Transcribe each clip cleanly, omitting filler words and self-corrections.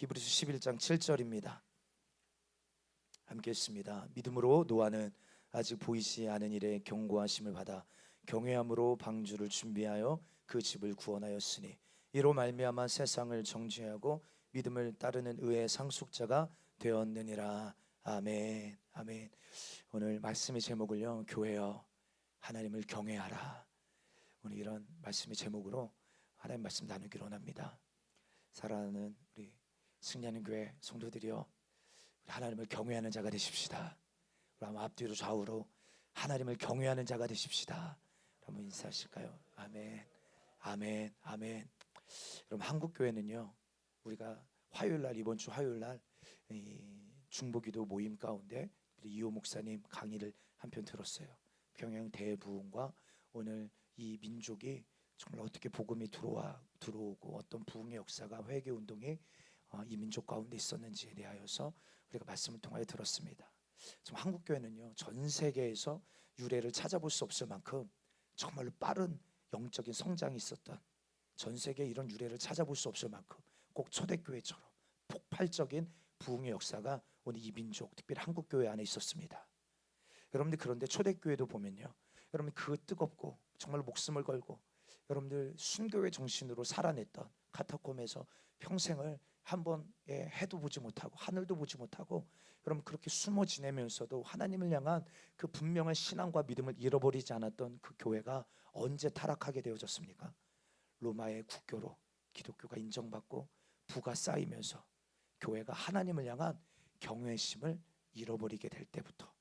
히브리서 11장 7절입니다. 함께 읽습니다. 믿음으로 노아는 아직 보이지 않은 일에 경고하심을 받아 경외함으로 방주를 준비하여 그 집을 구원하였으니 이로 말미암아 세상을 정죄하고 믿음을 따르는 의의 상속자가 되었느니라. 아멘. 아멘. 오늘 말씀의 제목을요, 교회여 하나님을 경외하라. 오늘 이런 말씀의 제목으로 하나님 말씀 나누기로 합니다. 사랑하는 우리 승리하는 교회 성도들이여, 하나님을 경외하는 자가 되십시다. 그럼 앞뒤로 좌우로 하나님을 경외하는 자가 되십시다. 한번 인사하실까요? 아멘. 아멘. 아멘. 그럼 한국 교회는요, 우리가 화요일날, 이번 주 화요일날 중보기도 모임 가운데 이호 목사님 강의를 한편 들었어요. 평양 대부흥과 오늘 이 민족이 정말 어떻게 복음이 들어오고 어떤 부흥의 역사가 회개 운동이 이 민족 가운데 있었는지에 대하여서 우리가 말씀을 통하여 들었습니다. 지금 한국 교회는요, 전 세계에서 유래를 찾아볼 수 없을 만큼 정말로 빠른 영적인 성장이 있었던, 전 세계에 이런 유래를 찾아볼 수 없을 만큼 꼭 초대교회처럼 폭발적인 부흥의 역사가 오늘 이 민족, 특별히 한국 교회 안에 있었습니다. 여러분들, 그런데 초대교회도 보면요, 여러분 그 뜨겁고 정말 목숨을 걸고 여러분들 순교의 정신으로 살아냈던 카타콤에서 평생을 한 번에 해도 보지 못하고 하늘도 보지 못하고 여러분 그렇게 숨어 지내면서도 하나님을 향한 그 분명한 신앙과 믿음을 잃어버리지 않았던 그 교회가 언제 타락하게 되어졌습니까? 로마의 국교로 기독교가 인정받고 부가 쌓이면서 교회가 하나님을 향한 경외심을 잃어버리게 될 때부터.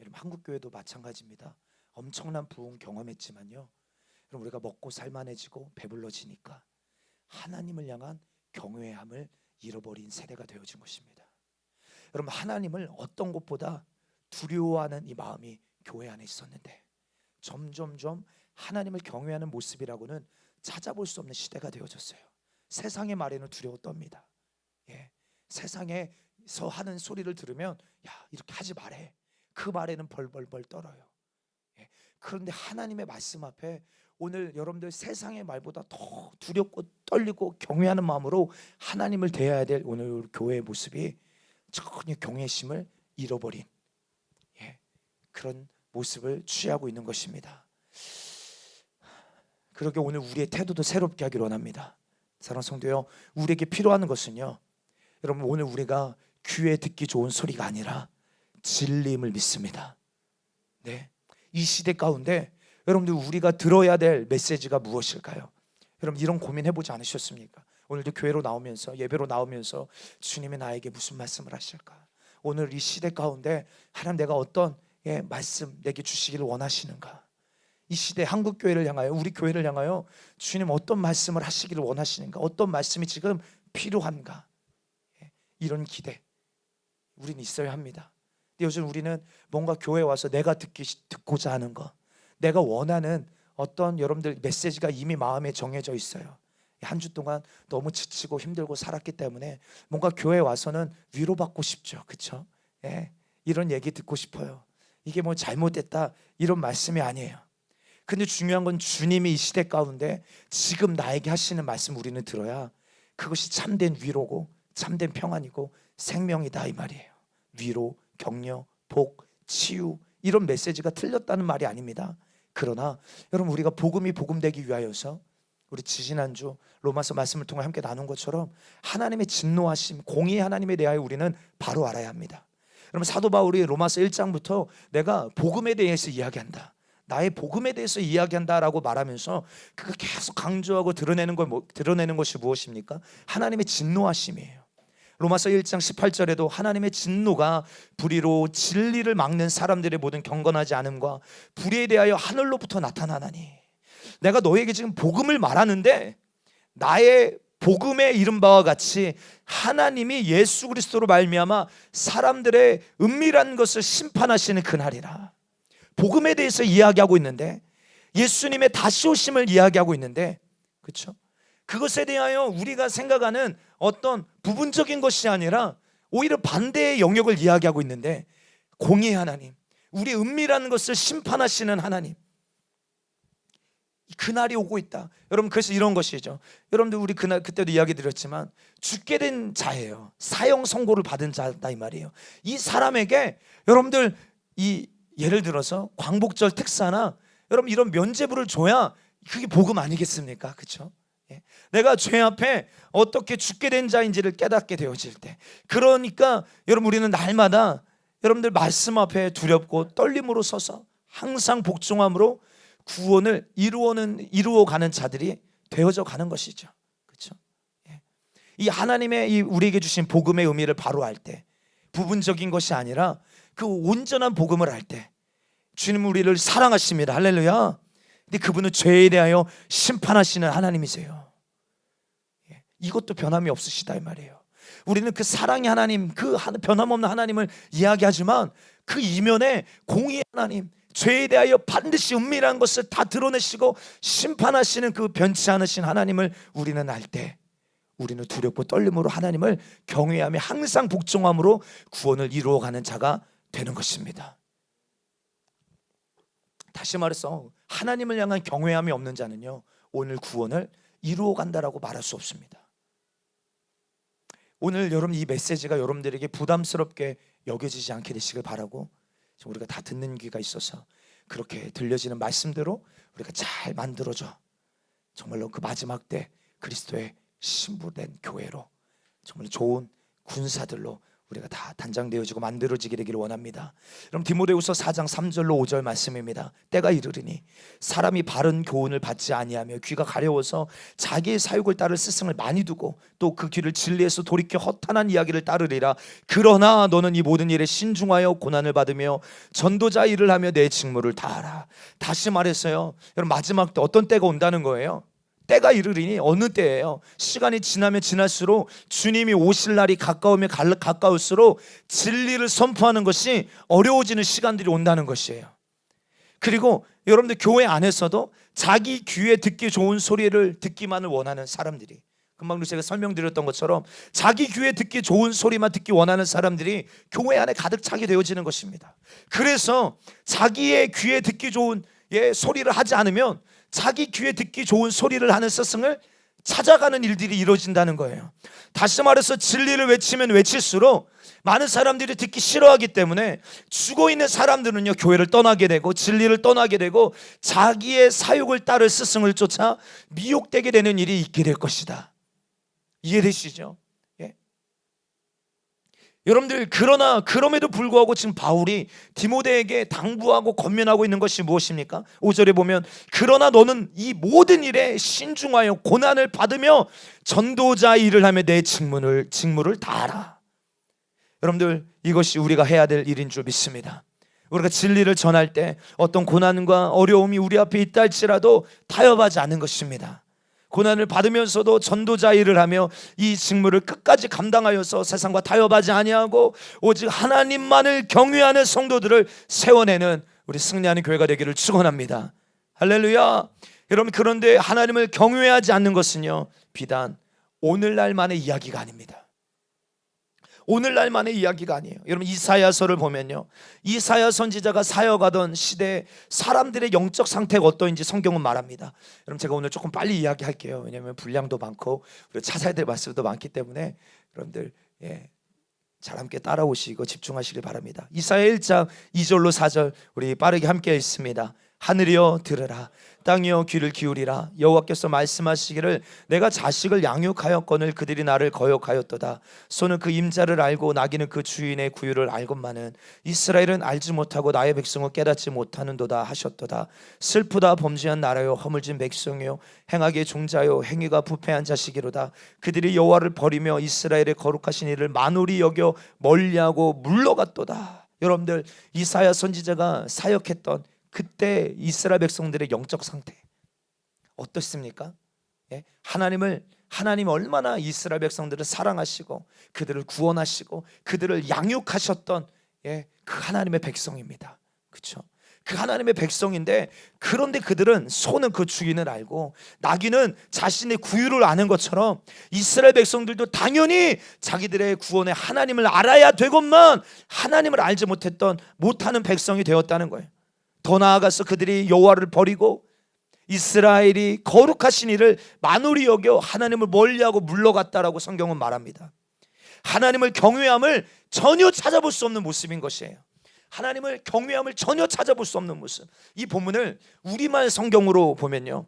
여러분 한국 교회도 마찬가지입니다. 엄청난 부흥 경험했지만요, 여러분 우리가 먹고 살만해지고 배불러지니까 하나님을 향한 경외함을 잃어버린 세대가 되어진 것입니다. 여러분 하나님을 어떤 것보다 두려워하는 이 마음이 교회 안에 있었는데 점점점 하나님을 경외하는 모습이라고는 찾아볼 수 없는 시대가 되어졌어요. 세상의 말에는 두려워 떱니다. 세상에서 하는 소리를 들으면 야, 이렇게 하지 말해. 그 말에는 벌벌벌 떨어요. 그런데 하나님의 말씀 앞에 오늘 여러분들 세상의 말보다 더 두렵고 떨리고 경외하는 마음으로 하나님을 대해야 될 오늘 교회의 모습이 전혀 경외심을 잃어버린 그런 모습을 취하고 있는 것입니다. 그렇게 오늘 우리의 태도도 새롭게 하기를 원합니다. 사랑하는 성도요, 우리에게 필요한 것은요, 여러분 오늘 우리가 귀에 듣기 좋은 소리가 아니라 진리임을 믿습니다. 이 시대 가운데 여러분들 우리가 들어야 될 메시지가 무엇일까요? 여러분 이런 고민 해보지 않으셨습니까? 오늘도 교회로 나오면서, 예배로 나오면서 주님이 나에게 무슨 말씀을 하실까? 오늘 이 시대 가운데 하나님 내가 어떤 말씀 내게 주시기를 원하시는가? 이 시대 한국 교회를 향하여, 우리 교회를 향하여 주님 어떤 말씀을 하시기를 원하시는가? 어떤 말씀이 지금 필요한가? 이런 기대 우리는 있어야 합니다. 요즘 우리는 뭔가 교회에 와서 내가 듣고자 하는 거, 내가 원하는 어떤 여러분들 메시지가 이미 마음에 정해져 있어요. 한 주 동안 너무 지치고 힘들고 살았기 때문에 뭔가 교회에 와서는 위로받고 싶죠. 그렇죠? 이런 얘기 듣고 싶어요. 이게 뭐 잘못됐다 이런 말씀이 아니에요. 근데 중요한 건 주님이 이 시대 가운데 지금 나에게 하시는 말씀 우리는 들어야 그것이 참된 위로고 참된 평안이고 생명이다 이 말이에요. 위로, 격려, 복, 치유 이런 메시지가 틀렸다는 말이 아닙니다. 그러나 여러분 우리가 복음이 복음되기 위하여서 우리 지지난주 로마서 말씀을 통해 함께 나눈 것처럼 하나님의 진노하심, 공의 하나님에 대하여 우리는 바로 알아야 합니다. 여러분 사도 바울이 로마서 1장부터 내가 복음에 대해서 이야기한다, 나의 복음에 대해서 이야기한다라고 말하면서 그걸 계속 강조하고 드러내는 것이 무엇입니까? 하나님의 진노하심이에요. 로마서 1장 18절에도 하나님의 진노가 불의로 진리를 막는 사람들의 모든 경건하지 않음과 불의에 대하여 하늘로부터 나타나나니, 내가 너에게 지금 복음을 말하는데 나의 복음에 이른 바와 같이 하나님이 예수 그리스도로 말미암아 사람들의 은밀한 것을 심판하시는 그날이라. 복음에 대해서 이야기하고 있는데, 예수님의 다시 오심을 이야기하고 있는데, 그렇죠? 그것에 대하여 우리가 생각하는 어떤 부분적인 것이 아니라 오히려 반대의 영역을 이야기하고 있는데, 공의의 하나님, 우리 은밀한 것을 심판하시는 하나님, 그날이 오고 있다. 여러분, 그래서 이런 것이죠. 여러분들, 우리 그때도 이야기 드렸지만 죽게 된 자예요. 사형 선고를 받은 자다 이 말이에요. 이 사람에게 여러분들, 이 예를 들어서 광복절 특사나 여러분 이런 면죄부를 줘야 그게 복음 아니겠습니까? 그렇죠? 내가 죄 앞에 어떻게 죽게 된 자인지를 깨닫게 되어질 때, 그러니까 여러분, 우리는 날마다 여러분들 말씀 앞에 두렵고 떨림으로 서서 항상 복종함으로 구원을 이루어가는 자들이 되어져 가는 것이죠. 그렇죠? 이 하나님의 이 우리에게 주신 복음의 의미를 바로 알 때, 부분적인 것이 아니라 그 온전한 복음을 알 때, 주님 우리를 사랑하십니다. 할렐루야. 근데 그분은 죄에 대하여 심판하시는 하나님이세요. 이것도 변함이 없으시다 이 말이에요. 우리는 그 사랑의 하나님, 그 변함없는 하나님을 이야기하지만 그 이면에 공의의 하나님, 죄에 대하여 반드시 은밀한 것을 다 드러내시고 심판하시는 그 변치 않으신 하나님을 우리는 알 때, 우리는 두렵고 떨림으로 하나님을 경외하며 항상 복종함으로 구원을 이루어가는 자가 되는 것입니다. 다시 말해서 하나님을 향한 경외함이 없는 자는요, 오늘 구원을 이루어간다라고 말할 수 없습니다. 오늘 여러분, 이 메시지가 여러분들에게 부담스럽게 여겨지지 않게 되시길 바라고, 우리가 다 듣는 귀가 있어서 그렇게 들려지는 말씀대로 우리가 잘 만들어져 정말로 그 마지막 때 그리스도의 신부된 교회로, 정말 좋은 군사들로 우리가 다 단장되어지고 만들어지게 되기를 원합니다. 그럼 디모데후서 4장 3절로 5절 말씀입니다. 때가 이르리니 사람이 바른 교훈을 받지 아니하며 귀가 가려워서 자기의 사욕을 따를 스승을 많이 두고 또 그 귀를 진리에서 돌이켜 허탄한 이야기를 따르리라. 그러나 너는 이 모든 일에 신중하여 고난을 받으며 전도자 일을 하며 내 직무를 다하라. 다시 말했어요. 여러분, 마지막 때 어떤 때가 온다는 거예요? 때가 이르리니 어느 때예요? 시간이 지나면 지날수록 주님이 오실 날이 가까우면 가까울수록 진리를 선포하는 것이 어려워지는 시간들이 온다는 것이에요. 그리고 여러분들 교회 안에서도 자기 귀에 듣기 좋은 소리를 듣기만을 원하는 사람들이, 금방 제가 설명드렸던 것처럼 자기 귀에 듣기 좋은 소리만 듣기 원하는 사람들이 교회 안에 가득 차게 되어지는 것입니다. 그래서 자기의 귀에 듣기 좋은 소리를 하지 않으면 자기 귀에 듣기 좋은 소리를 하는 스승을 찾아가는 일들이 이루어진다는 거예요. 다시 말해서 진리를 외치면 외칠수록 많은 사람들이 듣기 싫어하기 때문에 죽어있는 사람들은요, 교회를 떠나게 되고 진리를 떠나게 되고 자기의 사욕을 따를 스승을 쫓아 미혹되게 되는 일이 있게 될 것이다. 이해되시죠? 여러분들, 그러나 그럼에도 불구하고 지금 바울이 디모데에게 당부하고 권면하고 있는 것이 무엇입니까? 5절에 보면 그러나 너는 이 모든 일에 신중하여 고난을 받으며 전도자 일을 하며 내 직무를 다하라. 여러분들, 이것이 우리가 해야 될 일인 줄 믿습니다. 우리가 진리를 전할 때 어떤 고난과 어려움이 우리 앞에 있다 할지라도 타협하지 않는 것입니다. 고난을 받으면서도 전도자 일을 하며 이 직무를 끝까지 감당하여서 세상과 타협하지 아니하고 오직 하나님만을 경외하는 성도들을 세워내는 우리 승리하는 교회가 되기를 축원합니다. 할렐루야. 여러분, 그런데 하나님을 경외하지 않는 것은요, 비단 오늘날만의 이야기가 아닙니다. 오늘날만의 이야기가 아니에요. 여러분, 이사야서를 보면요, 이사야 선지자가 사역하던 시대에 사람들의 영적 상태가 어떠한지 성경은 말합니다. 여러분, 제가 오늘 조금 빨리 이야기할게요. 왜냐하면 분량도 많고 우리 찾아야 될 말씀도 많기 때문에 여러분들 잘 함께 따라오시고 집중하시길 바랍니다. 이사야 1장 2절로 4절 우리 빠르게 함께 읽습니다. 하늘이여 들으라, 땅이여 귀를 기울이라. 여호와께서 말씀하시기를 내가 자식을 양육하였거늘 그들이 나를 거역하였도다. 소는 그 임자를 알고 나귀는 그 주인의 구유를 알건만은 이스라엘은 알지 못하고 나의 백성을 깨닫지 못하는도다 하셨도다. 슬프다 범죄한 나라요 허물진 백성이요 행악의 종자요 행위가 부패한 자식이로다. 그들이 여호와를 버리며 이스라엘의 거룩하신 이를 만홀히 여겨 멀리하고 물러갔도다. 여러분들, 이사야 선지자가 사역했던 그때 이스라엘 백성들의 영적 상태 어떻습니까? 하나님 얼마나 이스라엘 백성들을 사랑하시고 그들을 구원하시고 그들을 양육하셨던 그 하나님의 백성입니다. 그렇죠? 그 하나님의 백성인데, 그런데 그들은 소는 그 주인을 알고 나귀는 자신의 구유를 아는 것처럼 이스라엘 백성들도 당연히 자기들의 구원의 하나님을 알아야 되건만 하나님을 알지 못하는 백성이 되었다는 거예요. 더 나아가서 그들이 여호와를 버리고 이스라엘이 거룩하신 이를 만홀히 여겨 하나님을 멀리하고 물러갔다라고 성경은 말합니다. 하나님을 경외함을 전혀 찾아볼 수 없는 모습인 것이에요. 하나님을 경외함을 전혀 찾아볼 수 없는 모습. 이 본문을 우리말 성경으로 보면요,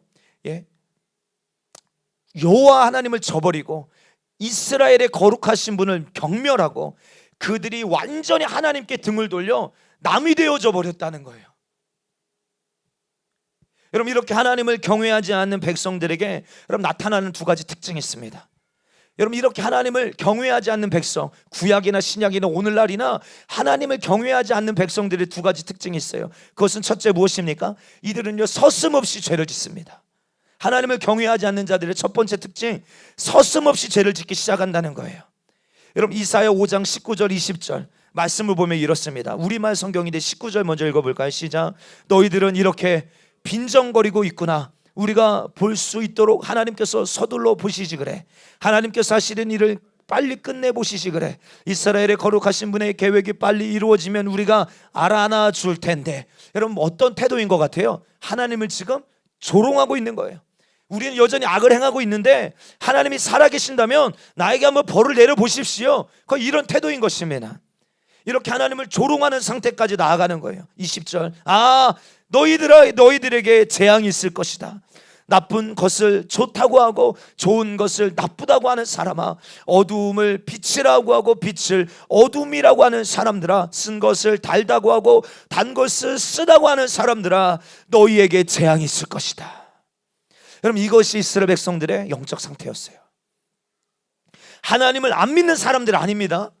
여호와 하나님을 저버리고 이스라엘의 거룩하신 분을 경멸하고 그들이 완전히 하나님께 등을 돌려 남이 되어져 버렸다는 거예요. 여러분, 이렇게 하나님을 경외하지 않는 백성들에게 여러분 나타나는 두 가지 특징이 있습니다. 여러분, 이렇게 하나님을 경외하지 않는 백성, 구약이나 신약이나 오늘날이나 하나님을 경외하지 않는 백성들의 두 가지 특징이 있어요. 그것은 첫째 무엇입니까? 이들은요 서슴없이 죄를 짓습니다. 하나님을 경외하지 않는 자들의 첫 번째 특징, 서슴없이 죄를 짓기 시작한다는 거예요. 여러분, 이사야 5장 19절 20절 말씀을 보면 이렇습니다. 우리말 성경인데 19절 먼저 읽어볼까요? 시작. 너희들은 이렇게 빈정거리고 있구나. 우리가 볼 수 있도록 하나님께서 서둘러 보시지 그래. 하나님께서 하시는 일을 빨리 끝내보시지 그래. 이스라엘의 거룩하신 분의 계획이 빨리 이루어지면 우리가 알아나 줄 텐데. 여러분, 어떤 태도인 것 같아요? 하나님을 지금 조롱하고 있는 거예요. 우리는 여전히 악을 행하고 있는데 하나님이 살아계신다면 나에게 한번 벌을 내려보십시오. 거의 이런 태도인 것입니다. 이렇게 하나님을 조롱하는 상태까지 나아가는 거예요. 20절. 너희들에게 재앙이 있을 것이다. 나쁜 것을 좋다고 하고 좋은 것을 나쁘다고 하는 사람아, 어두움을 빛이라고 하고 빛을 어둠이라고 하는 사람들아, 쓴 것을 달다고 하고 단 것을 쓰다고 하는 사람들아, 너희에게 재앙이 있을 것이다. 여러분, 이것이 이스라엘 백성들의 영적 상태였어요. 하나님을 안 믿는 사람들 아닙니다.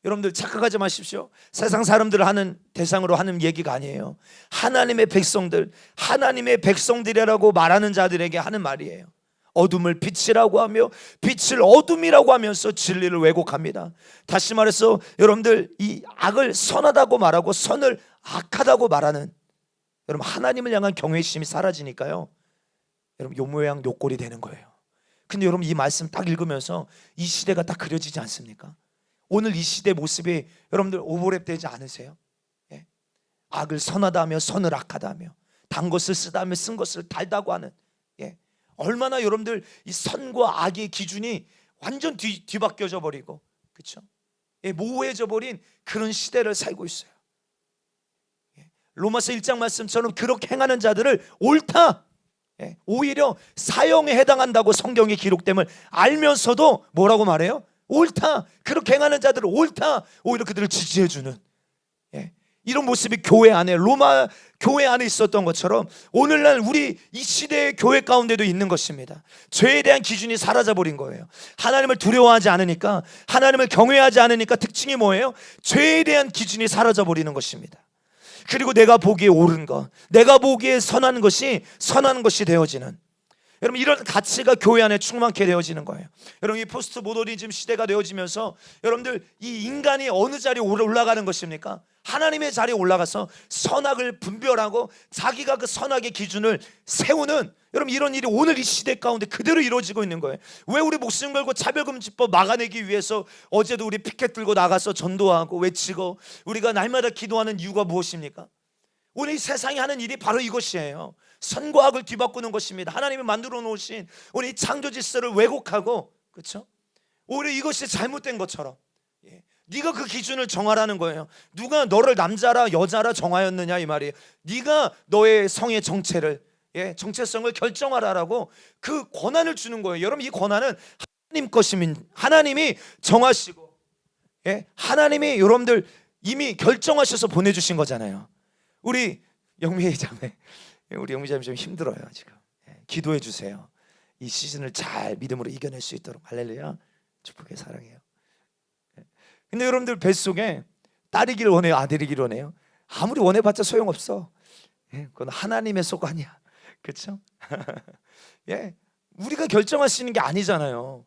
여러분들 착각하지 마십시오. 세상 사람들을 하는 대상으로 하는 얘기가 아니에요. 하나님의 백성들, 하나님의 백성들이라고 말하는 자들에게 하는 말이에요. 어둠을 빛이라고 하며 빛을 어둠이라고 하면서 진리를 왜곡합니다. 다시 말해서 여러분들, 이 악을 선하다고 말하고 선을 악하다고 말하는, 여러분, 하나님을 향한 경외심이 사라지니까요, 여러분, 요 모양 요 꼴이 되는 거예요. 근데 여러분, 이 말씀 딱 읽으면서 이 시대가 딱 그려지지 않습니까? 오늘 이 시대 모습이 여러분들 오버랩 되지 않으세요? 예? 악을 선하다 하며 선을 악하다 하며 단 것을 쓰다 하며 쓴 것을 달다고 하는, 얼마나 여러분들 이 선과 악의 기준이 완전 뒤바뀌어져 버리고, 그렇죠? 모호해져 버린 그런 시대를 살고 있어요. 로마서 1장 말씀처럼 그렇게 행하는 자들을 옳다, 오히려 사형에 해당한다고 성경에 기록됨을 알면서도 뭐라고 말해요? 옳다, 그렇게 행하는 자들을 옳다, 오히려 그들을 지지해주는, 이런 모습이 교회 안에, 로마 교회 안에 있었던 것처럼 오늘날 우리 이 시대의 교회 가운데도 있는 것입니다. 죄에 대한 기준이 사라져버린 거예요. 하나님을 두려워하지 않으니까, 하나님을 경외하지 않으니까 특징이 뭐예요? 죄에 대한 기준이 사라져버리는 것입니다. 그리고 내가 보기에 옳은 것, 내가 보기에 선한 것이 되어지는, 여러분, 이런 가치가 교회 안에 충만케 되어지는 거예요. 여러분, 이 포스트 모더니즘 시대가 되어지면서 여러분들, 이 인간이 어느 자리에 올라가는 것입니까? 하나님의 자리에 올라가서 선악을 분별하고 자기가 그 선악의 기준을 세우는, 여러분, 이런 일이 오늘 이 시대 가운데 그대로 이루어지고 있는 거예요. 왜 우리 목숨 걸고 차별금지법 막아내기 위해서 어제도 우리 피켓 들고 나가서 전도하고 외치고 우리가 날마다 기도하는 이유가 무엇입니까? 오늘 이 세상이 하는 일이 바로 이것이에요. 선과 악을 뒤바꾸는 것입니다. 하나님이 만들어 놓으신 우리 창조 질서를 왜곡하고, 그렇죠? 오히려 이것이 잘못된 것처럼, 네가 그 기준을 정하라는 거예요. 누가 너를 남자라 여자라 정하였느냐, 이 말이에요. 네가 너의 성의 정체를, 정체성을 결정하라라고 그 권한을 주는 거예요. 여러분, 이 권한은 하나님 것입니다. 하나님이 정하시고, 하나님이 여러분들 이미 결정하셔서 보내주신 거잖아요. 우리 영미 자매, 우리 영미 자매 좀 힘들어요 지금. 기도해 주세요. 이 시즌을 잘 믿음으로 이겨낼 수 있도록. 할렐루야. 축복해, 사랑해요. 근데 여러분들 뱃속에 딸이길 원해요, 아들이길 원해요? 아무리 원해봤자 소용없어. 그건 하나님의 소관이야, 그렇죠? 우리가 결정할 수 있는 게 아니잖아요.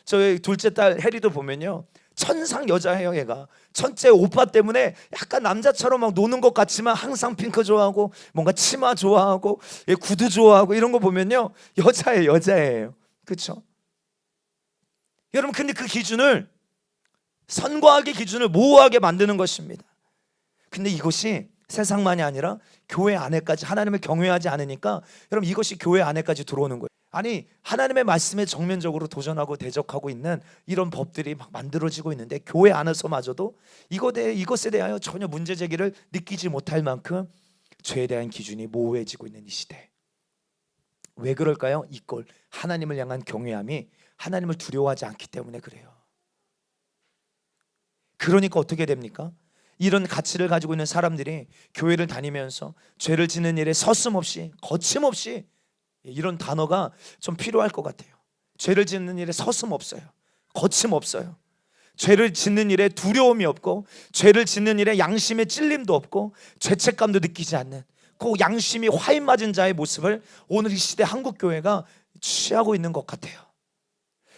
저희 둘째 딸 해리도 보면요, 천상 여자예요. 얘가 첫째 오빠 때문에 약간 남자처럼 막 노는 것 같지만 항상 핑크 좋아하고 뭔가 치마 좋아하고 구두 좋아하고 이런 거 보면요, 여자예요. 그렇죠? 여러분, 근데 그 기준을, 선과 악의 기준을 모호하게 만드는 것입니다. 근데 이것이 세상만이 아니라 교회 안에까지 하나님을 경외하지 않으니까 여러분 이것이 교회 안에까지 들어오는 거예요. 아니 하나님의 말씀에 정면적으로 도전하고 대적하고 있는 이런 법들이 막 만들어지고 있는데 교회 안에서마저도 이것에 대하여 전혀 문제 제기를 느끼지 못할 만큼 죄에 대한 기준이 모호해지고 있는 이 시대. 왜 그럴까요? 이꼴 하나님을 향한 경외함이 하나님을 두려워하지 않기 때문에 그래요. 그러니까 어떻게 됩니까? 이런 가치를 가지고 있는 사람들이 교회를 다니면서 죄를 짓는 일에 서슴없이 거침없이, 이런 단어가 좀 필요할 것 같아요. 죄를 짓는 일에 서슴없어요. 거침없어요. 죄를 짓는 일에 두려움이 없고, 죄를 짓는 일에 양심의 찔림도 없고, 죄책감도 느끼지 않는 그 양심이 화인 맞은 자의 모습을 오늘 이 시대 한국 교회가 취하고 있는 것 같아요.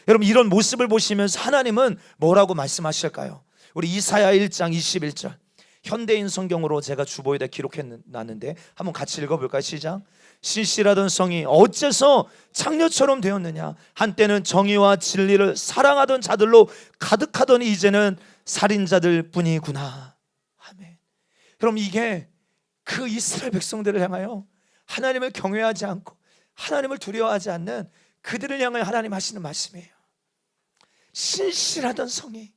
여러분 이런 모습을 보시면서 하나님은 뭐라고 말씀하실까요? 우리 이사야 1장 21절 현대인 성경으로 제가 주보에다 기록해놨는데 한번 같이 읽어볼까요? 시작. 신실하던 성이 어째서 창녀처럼 되었느냐? 한때는 정의와 진리를 사랑하던 자들로 가득하더니 이제는 살인자들 뿐이구나. 아멘. 그럼 이게 그 이스라엘 백성들을 향하여 하나님을 경외하지 않고 하나님을 두려워하지 않는 그들을 향하여 하나님 하시는 말씀이에요. 신실하던 성이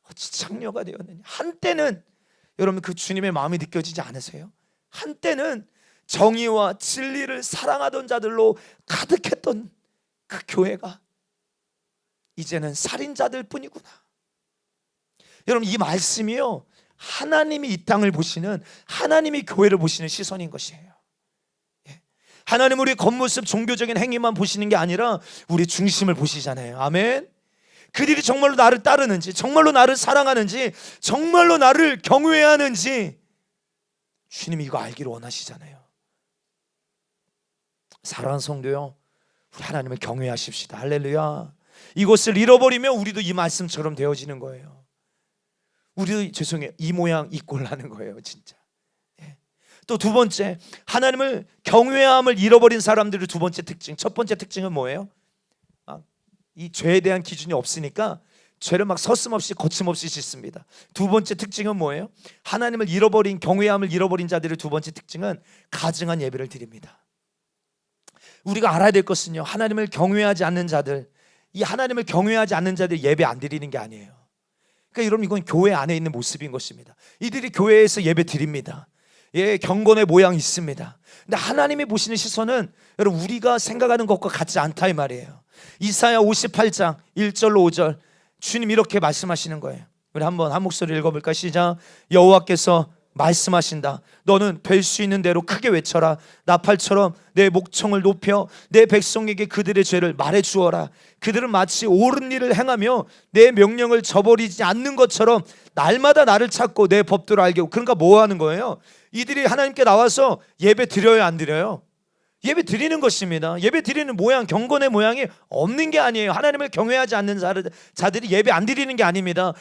어찌 창녀가 되었느냐? 한때는, 여러분 그 주님의 마음이 느껴지지 않으세요? 한때는 정의와 진리를 사랑하던 자들로 가득했던 그 교회가 이제는 살인자들 뿐이구나. 여러분 이 말씀이요, 하나님이 이 땅을 보시는, 하나님이 교회를 보시는 시선인 것이에요. 하나님 우리 겉모습 종교적인 행위만 보시는 게 아니라 우리 중심을 보시잖아요. 아멘. 그들이 정말로 나를 따르는지, 정말로 나를 사랑하는지, 정말로 나를 경외하는지 주님이 이거 알기를 원하시잖아요. 사랑하는 성도요, 우리 하나님을 경외하십시다. 할렐루야. 이것을 잃어버리면 우리도 이 말씀처럼 되어지는 거예요. 우리도 죄송해요, 이 모양 이 꼴 나는 거예요 진짜. 또 두 번째, 하나님을 경외함을 잃어버린 사람들의 두 번째 특징, 첫 번째 특징은 뭐예요? 이 죄에 대한 기준이 없으니까 죄를 막 서슴없이 거침없이 짓습니다. 두 번째 특징은 뭐예요? 하나님을 잃어버린, 경외함을 잃어버린 자들의 두 번째 특징은 가증한 예배를 드립니다. 우리가 알아야 될 것은요, 하나님을 경외하지 않는 자들, 이 하나님을 경외하지 않는 자들 예배 안 드리는 게 아니에요. 그러니까 여러분 이건 교회 안에 있는 모습인 것입니다. 이들이 교회에서 예배 드립니다. 예, 경건의 모양이 있습니다. 근데 하나님이 보시는 시선은 여러분 우리가 생각하는 것과 같지 않다 이 말이에요. 이사야 58장 1절로 5절 주님 이렇게 말씀하시는 거예요. 우리 한번 한 목소리 읽어볼까? 시작. 여호와께서 말씀하신다. 너는 될 수 있는 대로 크게 외쳐라. 나팔처럼 내 목청을 높여 내 백성에게 그들의 죄를 말해 주어라. 그들은 마치 옳은 일을 행하며 내 명령을 저버리지 않는 것처럼 날마다 나를 찾고 내 법도를 알게. 그러니까 뭐 하는 거예요? 이들이 하나님께 나와서 예배 드려요, 안 드려요? 예배 드리는 것입니다. 예배 드리는 모양, 경건의 모양이 없는 게 아니에요. 하나님을 경외하지 않는 자들이 예배 안 드리는 게 아닙니다.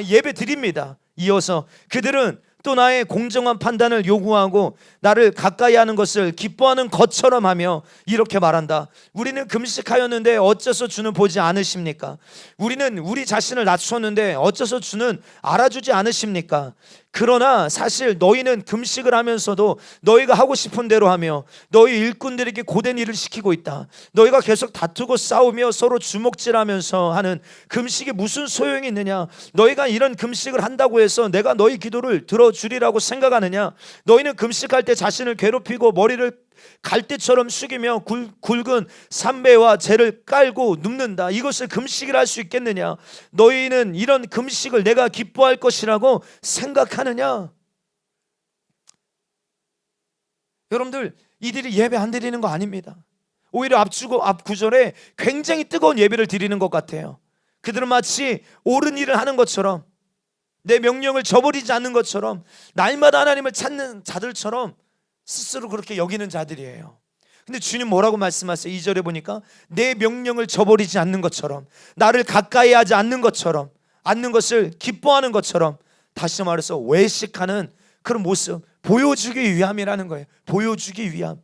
예배 드립니다. 이어서 그들은 또 나의 공정한 판단을 요구하고 나를 가까이 하는 것을 기뻐하는 것처럼 하며 이렇게 말한다. 우리는 금식하였는데 어째서 주는 보지 않으십니까? 우리는 우리 자신을 낮췄는데 어째서 주는 알아주지 않으십니까? 그러나 사실 너희는 금식을 하면서도 너희가 하고 싶은 대로 하며 너희 일꾼들에게 고된 일을 시키고 있다. 너희가 계속 다투고 싸우며 서로 주먹질하면서 하는 금식이 무슨 소용이 있느냐? 너희가 이런 금식을 한다고 해서 내가 너희 기도를 들어주리라고 생각하느냐? 너희는 금식할 때 자신을 괴롭히고 머리를 갈대처럼 숙이며 굵은 삼배와 재를 깔고 눕는다. 이것을 금식이라 할 수 있겠느냐? 너희는 이런 금식을 내가 기뻐할 것이라고 생각하느냐? 여러분들 이들이 예배 안 드리는 거 아닙니다. 오히려 앞 구절에 굉장히 뜨거운 예배를 드리는 것 같아요. 그들은 마치 옳은 일을 하는 것처럼, 내 명령을 저버리지 않는 것처럼, 날마다 하나님을 찾는 자들처럼 스스로 그렇게 여기는 자들이에요. 근데 주님 뭐라고 말씀하세요? 2절에 보니까 내 명령을 저버리지 않는 것처럼, 나를 가까이 하지 않는 것처럼, 않는 것을 기뻐하는 것처럼, 다시 말해서 외식하는 그런 모습, 보여주기 위함이라는 거예요. 보여주기 위함.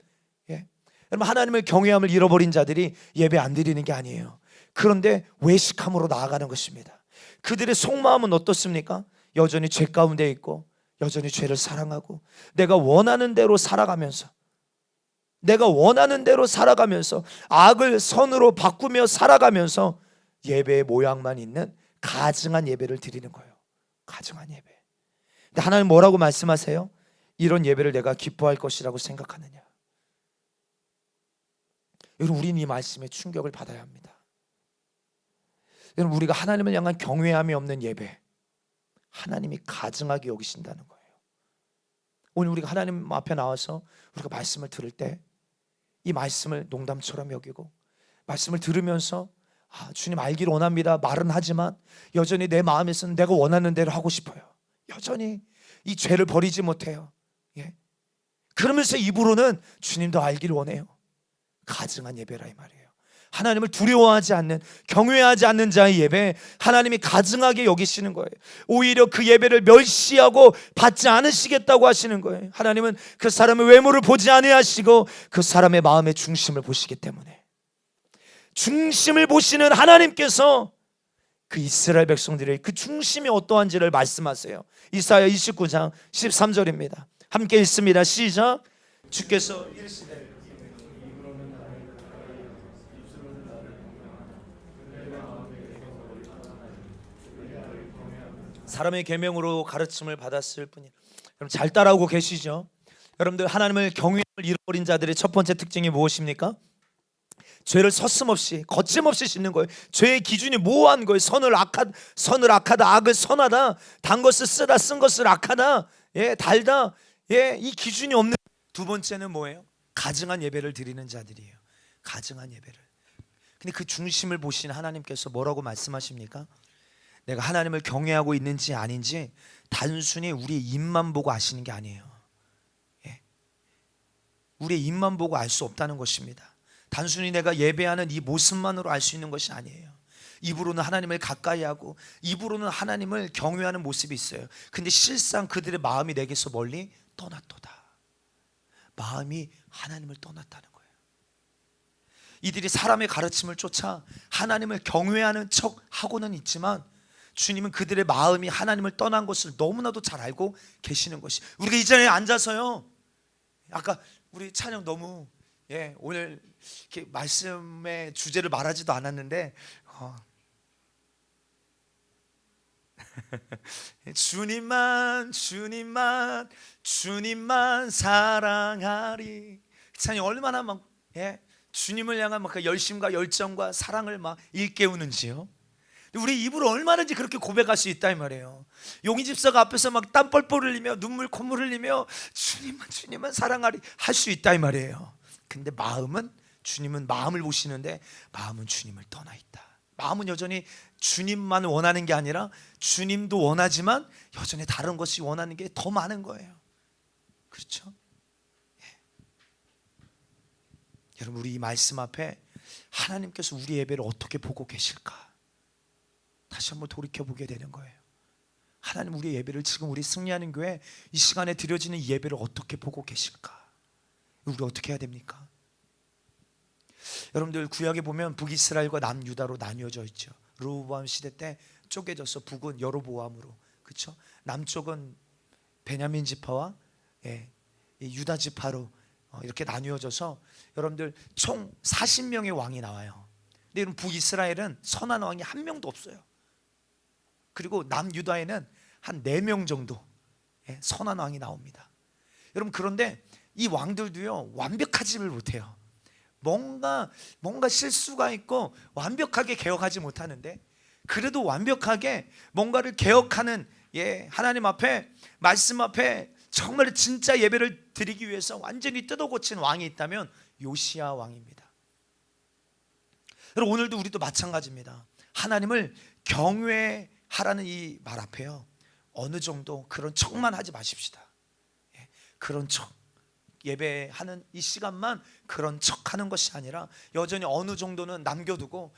예. 여러분 하나님을 경외함을 잃어버린 자들이 예배 안 드리는 게 아니에요. 그런데 외식함으로 나아가는 것입니다. 그들의 속마음은 어떻습니까? 여전히 죄 가운데 있고 여전히 죄를 사랑하고 내가 원하는 대로 살아가면서 악을 선으로 바꾸며 살아가면서 예배의 모양만 있는 가증한 예배를 드리는 거예요. 가증한 예배. 근데 하나님 뭐라고 말씀하세요? 이런 예배를 내가 기뻐할 것이라고 생각하느냐? 여러분, 우리는 이 말씀에 충격을 받아야 합니다. 여러분, 우리가 하나님을 향한 경외함이 없는 예배, 하나님이 가증하게 여기신다는 거예요. 오늘 우리가 하나님 앞에 나와서 우리가 말씀을 들을 때 이 말씀을 농담처럼 여기고 말씀을 들으면서 주님 알기를 원합니다 말은 하지만 여전히 내 마음에서는 내가 원하는 대로 하고 싶어요. 여전히 이 죄를 버리지 못해요. 그러면서 입으로는 주님도 알기를 원해요. 가증한 예배라 이 말이에요. 하나님을 두려워하지 않는, 경외하지 않는 자의 예배, 하나님이 가증하게 여기시는 거예요. 오히려 그 예배를 멸시하고 받지 않으시겠다고 하시는 거예요. 하나님은 그 사람의 외모를 보지 아니하시고 그 사람의 마음의 중심을 보시기 때문에, 중심을 보시는 하나님께서 그 이스라엘 백성들의 그 중심이 어떠한지를 말씀하세요. 이사야 29장 13절입니다. 함께 읽습니다. 시작. 주께서 이르시되 사람의 계명으로 가르침을 받았을 뿐이라. 여러분 잘 따라오고 계시죠? 여러분들, 하나님을 경외함을 잃어버린 자들의 첫 번째 특징이 무엇입니까? 죄를 서슴없이 거침없이 짓는 거예요. 죄의 기준이 모호한 거예요. 선을 악하다, 악을 선하다, 단 것을 쓰다, 쓴 것을 악하다, 달다, 이 기준이 없는. 두 번째는 뭐예요? 가증한 예배를 드리는 자들이에요. 가증한 예배를. 근데 그 중심을 보신 하나님께서 뭐라고 말씀하십니까? 내가 하나님을 경외하고 있는지 아닌지 단순히 우리의 입만 보고 아시는 게 아니에요. 우리의 입만 보고 알 수 없다는 것입니다. 단순히 내가 예배하는 이 모습만으로 알 수 있는 것이 아니에요. 입으로는 하나님을 가까이 하고 입으로는 하나님을 경외하는 모습이 있어요. 근데 실상 그들의 마음이 내게서 멀리 떠났도다. 마음이 하나님을 떠났다는 거예요. 이들이 사람의 가르침을 쫓아 하나님을 경외하는 척 하고는 있지만 주님은 그들의 마음이 하나님을 떠난 것을 너무나도 잘 알고 계시는 것이. 우리가 이 자리에 앉아서요, 아까 우리 찬영 너무 오늘 이렇게 말씀의 주제를 말하지도 않았는데 주님만 사랑하리. 찬이 얼마나 막 주님을 향한 막 그 열심과 열정과 사랑을 막 일깨우는지요. 우리 입으로 얼마든지 그렇게 고백할 수 있다 이 말이에요. 용의 집사가 앞에서 막 땀 뻘뻘 흘리며 눈물 콧물 흘리며 주님만 사랑하리 할 수 있다 이 말이에요. 근데 주님은 마음을 보시는데 마음은 주님을 떠나 있다. 마음은 여전히 주님만 원하는 게 아니라 주님도 원하지만 여전히 다른 것이 원하는 게 더 많은 거예요. 그렇죠? 여러분, 우리 이 말씀 앞에 하나님께서 우리 예배를 어떻게 보고 계실까? 다시 한번 돌이켜보게 되는 거예요. 하나님, 우리 예배를 지금 우리 승리하는 교회 이 시간에 드려지는 이 예배를 어떻게 보고 계실까? 우리 어떻게 해야 됩니까? 여러분들, 구약에 보면 북이스라엘과 남유다로 나뉘어져 있죠. 르호보암 시대 때 쪼개져서 북은 여로보암으로, 그렇죠? 남쪽은 베냐민 지파와 유다 지파로 이렇게 나뉘어져서 여러분들 총 40명의 왕이 나와요. 근데 여러분, 북이스라엘은 선한 왕이 한 명도 없어요. 그리고 남유다에는 한 4명 정도 선한 왕이 나옵니다. 여러분, 그런데 이 왕들도요 완벽하지를 못해요. 뭔가 실수가 있고 완벽하게 개혁하지 못하는데, 그래도 완벽하게 뭔가를 개혁하는 하나님 앞에, 말씀 앞에 정말 진짜 예배를 드리기 위해서 완전히 뜯어 고친 왕이 있다면 요시야 왕입니다. 여러분, 오늘도 우리도 마찬가지입니다. 하나님을 경외하라는 이 말 앞에요, 어느 정도 그런 척만 하지 마십시다. 그런 척, 예배하는 이 시간만 그런 척하는 것이 아니라 여전히 어느 정도는 남겨두고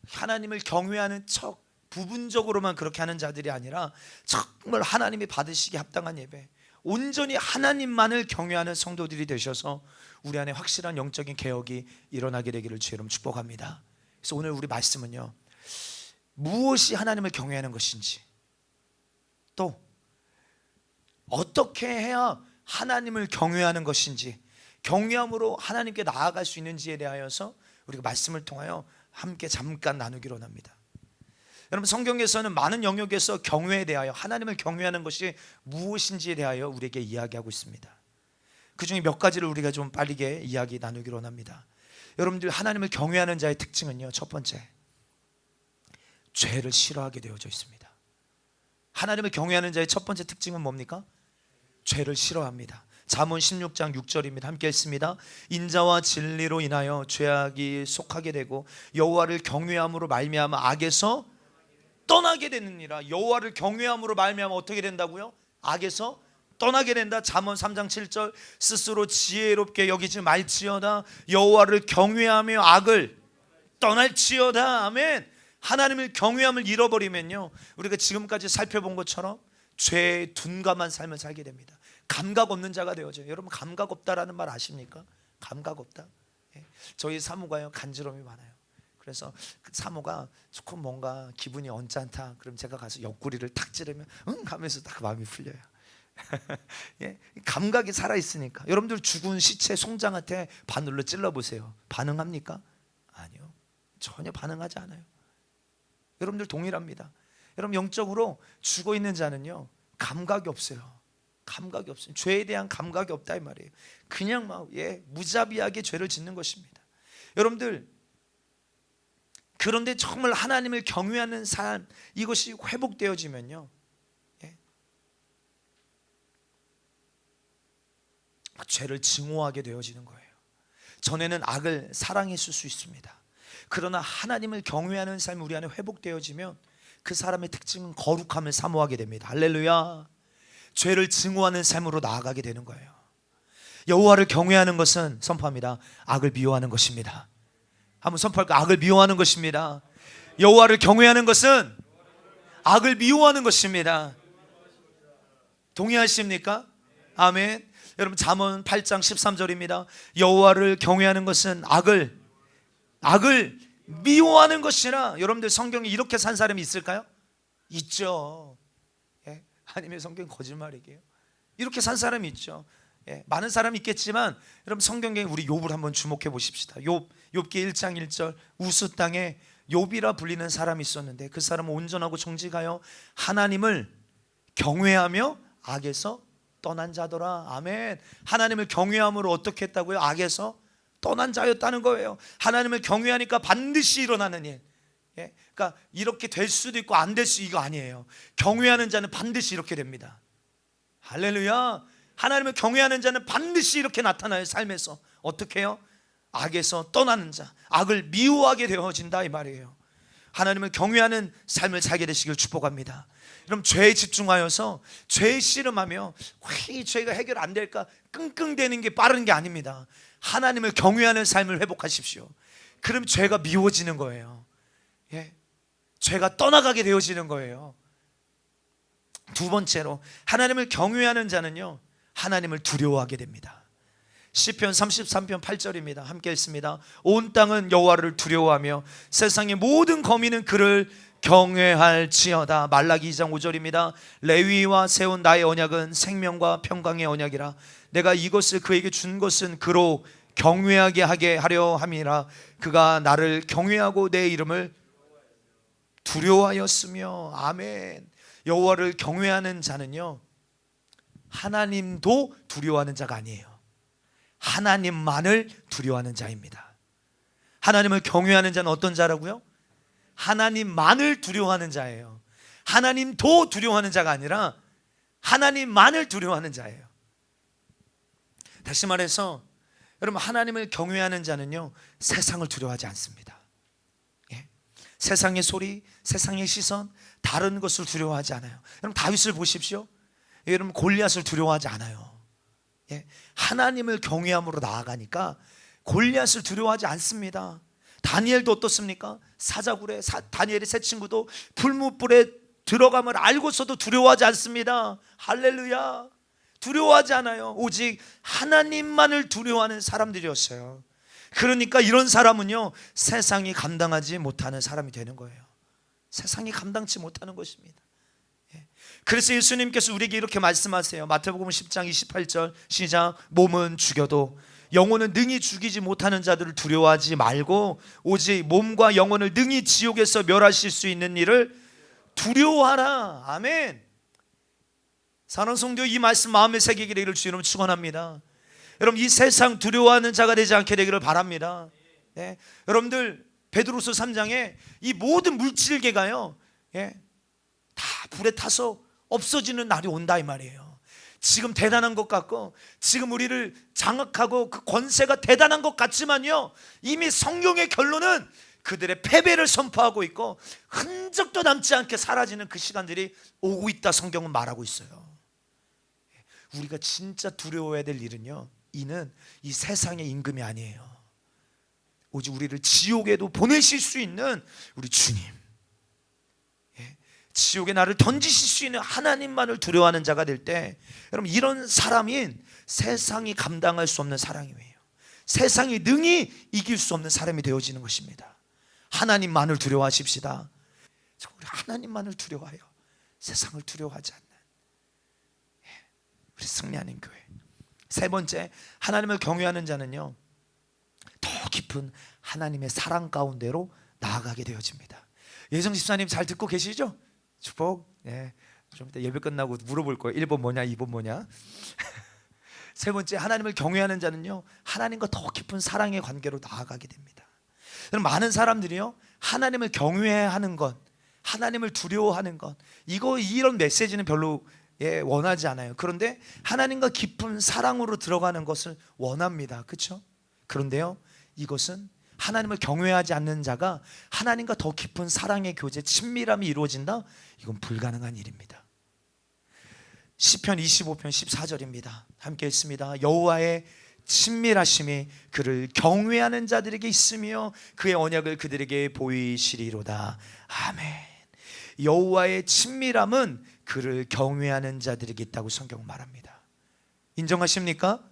하나님을 경외하는 척, 부분적으로만 그렇게 하는 자들이 아니라 정말 하나님이 받으시기 합당한 예배, 온전히 하나님만을 경외하는 성도들이 되셔서 우리 안에 확실한 영적인 개혁이 일어나게 되기를 주의 이름 축복합니다. 그래서 오늘 우리 말씀은요, 무엇이 하나님을 경외하는 것인지, 또 어떻게 해야 하나님을 경외하는 것인지, 경외함으로 하나님께 나아갈 수 있는지에 대하여서 우리가 말씀을 통하여 함께 잠깐 나누기로 합니다. 여러분, 성경에서는 많은 영역에서 경외에 대하여, 하나님을 경외하는 것이 무엇인지에 대하여 우리에게 이야기하고 있습니다. 그 중에 몇 가지를 우리가 좀 빠르게 이야기 나누기로 합니다. 여러분들, 하나님을 경외하는 자의 특징은요, 첫 번째, 죄를 싫어하게 되어져 있습니다. 하나님을 경외하는 자의 첫 번째 특징은 뭡니까? 죄를 싫어합니다. 잠언 16장 6절입니다. 함께 읽습니다. 인자와 진리로 인하여 죄악이 속하게 되고 여호와를 경외함으로 말미암아 악에서 떠나게 되느니라. 여호와를 경외함으로 말미암아 어떻게 된다고요? 악에서 떠나게 된다. 잠언 3장 7절, 스스로 지혜롭게 여기지 말지어다. 여호와를 경외하며 악을 떠날지어다. 아멘. 하나님을 경외함을 잃어버리면요, 우리가 지금까지 살펴본 것처럼 죄에 둔감한 삶을 살게 됩니다. 감각 없는 자가 되어져요. 여러분, 감각 없다라는 말 아십니까? 감각 없다. 저희 사모가요, 간지럼이 많아요. 그래서 그 사모가 조금 뭔가 기분이 언짢다, 그럼 제가 가서 옆구리를 탁 찌르면 응 하면서 딱 마음이 풀려요. 예, 감각이 살아 있으니까. 여러분들, 죽은 시체 송장한테 바늘로 찔러 보세요. 반응합니까? 아니요, 전혀 반응하지 않아요. 여러분들 동일합니다. 여러분, 영적으로 죽어 있는 자는요, 감각이 없어요. 감각이 없어요. 죄에 대한 감각이 없다 이 말이에요. 그냥 막 무자비하게 죄를 짓는 것입니다. 여러분들, 그런데 정말 하나님을 경외하는 삶, 이것이 회복되어지면요, 죄를 증오하게 되어지는 거예요. 전에는 악을 사랑했을 수 있습니다. 그러나 하나님을 경외하는 삶이 우리 안에 회복되어지면 그 사람의 특징은 거룩함을 사모하게 됩니다. 할렐루야. 죄를 증오하는 삶으로 나아가게 되는 거예요. 여호와를 경외하는 것은, 선포합니다, 악을 미워하는 것입니다. 한번 선포할까? 악을 미워하는 것입니다. 여호와를 경외하는 것은 악을 미워하는 것입니다. 동의하십니까? 아멘. 여러분, 잠언 8장 13절입니다. 여호와를 경외하는 것은 악을 미워하는 것이라. 여러분들, 성경에 이렇게 산 사람이 있을까요? 있죠. 하나님의 성경 거짓말이게요. 이렇게 산 사람이 있죠. 많은 사람이 있겠지만, 여러분, 성경에 우리 욥을 한번 주목해 보십시다. 욥기 1장 1절, 우스 땅에 욥이라 불리는 사람이 있었는데 그 사람은 온전하고 정직하여 하나님을 경외하며 악에서 떠난 자더라. 아멘. 하나님을 경외함으로 어떻게 했다고요? 악에서 떠난 자였다는 거예요. 하나님을 경외하니까 반드시 일어나는 일. 그러니까 이렇게 될 수도 있고 안 될 수, 이거 아니에요. 경외하는 자는 반드시 이렇게 됩니다. 할렐루야. 하나님을 경외하는 자는 반드시 이렇게 나타나요. 삶에서 어떻게 해요? 악에서 떠나는 자, 악을 미워하게 되어진다 이 말이에요. 하나님을 경외하는 삶을 살게 되시길 축복합니다. 그럼 죄에 집중하여서 죄에 씨름하며 이 죄가 해결 안 될까 끙끙대는 게 빠른 게 아닙니다. 하나님을 경외하는 삶을 회복하십시오. 그럼 죄가 미워지는 거예요. 죄가 떠나가게 되어지는 거예요. 두 번째로, 하나님을 경외하는 자는요, 하나님을 두려워하게 됩니다. 시편 33편 8절입니다. 함께 읽습니다. 온 땅은 여호와를 두려워하며 세상의 모든 거민은 그를 경외할지어다. 말라기 2장 5절입니다. 레위와 세운 나의 언약은 생명과 평강의 언약이라. 내가 이것을 그에게 준 것은 그로 경외하게 하게 하려 함이라. 그가 나를 경외하고 내 이름을 두려워하였으며. 아멘. 여호와를 경외하는 자는요, 하나님도 두려워하는 자가 아니에요. 하나님만을 두려워하는 자입니다. 하나님을 경외하는 자는 어떤 자라고요? 하나님만을 두려워하는 자예요. 하나님도 두려워하는 자가 아니라 하나님만을 두려워하는 자예요. 다시 말해서, 여러분, 하나님을 경외하는 자는요, 세상을 두려워하지 않습니다. 세상의 소리, 세상의 시선, 다른 것을 두려워하지 않아요. 여러분, 다윗을 보십시오. 여러분, 골리앗을 두려워하지 않아요. 하나님을 경외함으로 나아가니까 골리앗을 두려워하지 않습니다. 다니엘도 어떻습니까? 사자굴에 다니엘의 세 친구도 불못불에 들어감을 알고서도 두려워하지 않습니다. 할렐루야. 두려워하지 않아요. 오직 하나님만을 두려워하는 사람들이었어요. 그러니까 이런 사람은요, 세상이 감당하지 못하는 사람이 되는 거예요. 세상이 감당치 못하는 것입니다. 그래서 예수님께서 우리에게 이렇게 말씀하세요. 마태복음 10장 28절 시작. 몸은 죽여도 영혼은 능히 죽이지 못하는 자들을 두려워하지 말고 오직 몸과 영혼을 능히 지옥에서 멸하실 수 있는 이를 두려워하라. 아멘. 사랑하는 성도, 이 말씀 마음에 새기게 되기를 주님으로 축원합니다. 여러분, 이 세상 두려워하는 자가 되지 않게 되기를 바랍니다. 네. 여러분들 베드로서 3장에 이 모든 물질계가요, 다 불에 타서 없어지는 날이 온다 이 말이에요. 지금 대단한 것 같고 지금 우리를 장악하고 그 권세가 대단한 것 같지만요, 이미 성경의 결론은 그들의 패배를 선포하고 있고 흔적도 남지 않게 사라지는 그 시간들이 오고 있다, 성경은 말하고 있어요. 우리가 진짜 두려워해야 될 일은요, 이는 이 세상의 임금이 아니에요. 오직 우리를 지옥에도 보내실 수 있는 우리 주님, 지옥에 나를 던지실 수 있는 하나님만을 두려워하는 자가 될 때, 여러분, 이런 사람인 세상이 감당할 수 없는 사람이에요. 세상이 능히 이길 수 없는 사람이 되어지는 것입니다. 하나님만을 두려워하십시다. 우리 하나님만을 두려워하여 세상을 두려워하지 않는 우리 승리하는 교회. 세 번째, 하나님을 경외하는 자는요, 더 깊은 하나님의 사랑 가운데로 나아가게 되어집니다. 예성 집사님 잘 듣고 계시죠? 축복. 좀 이따 예배 끝나고 물어볼 거예요. 1번 뭐냐, 2번 뭐냐. 세 번째, 하나님을 경외하는 자는요, 하나님과 더 깊은 사랑의 관계로 나아가게 됩니다. 많은 사람들이요, 하나님을 경외하는 것, 하나님을 두려워하는 것, 이런 메시지는 별로 원하지 않아요. 그런데 하나님과 깊은 사랑으로 들어가는 것을 원합니다. 그렇죠? 그런데요, 이것은 하나님을 경외하지 않는 자가 하나님과 더 깊은 사랑의 교제, 친밀함이 이루어진다? 이건 불가능한 일입니다. 시편 25편 14절입니다. 함께 읽습니다. 여호와의 친밀하심이 그를 경외하는 자들에게 있으며 그의 언약을 그들에게 보이시리로다. 아멘. 여호와의 친밀함은 그를 경외하는 자들에게 있다고 성경은 말합니다. 인정하십니까?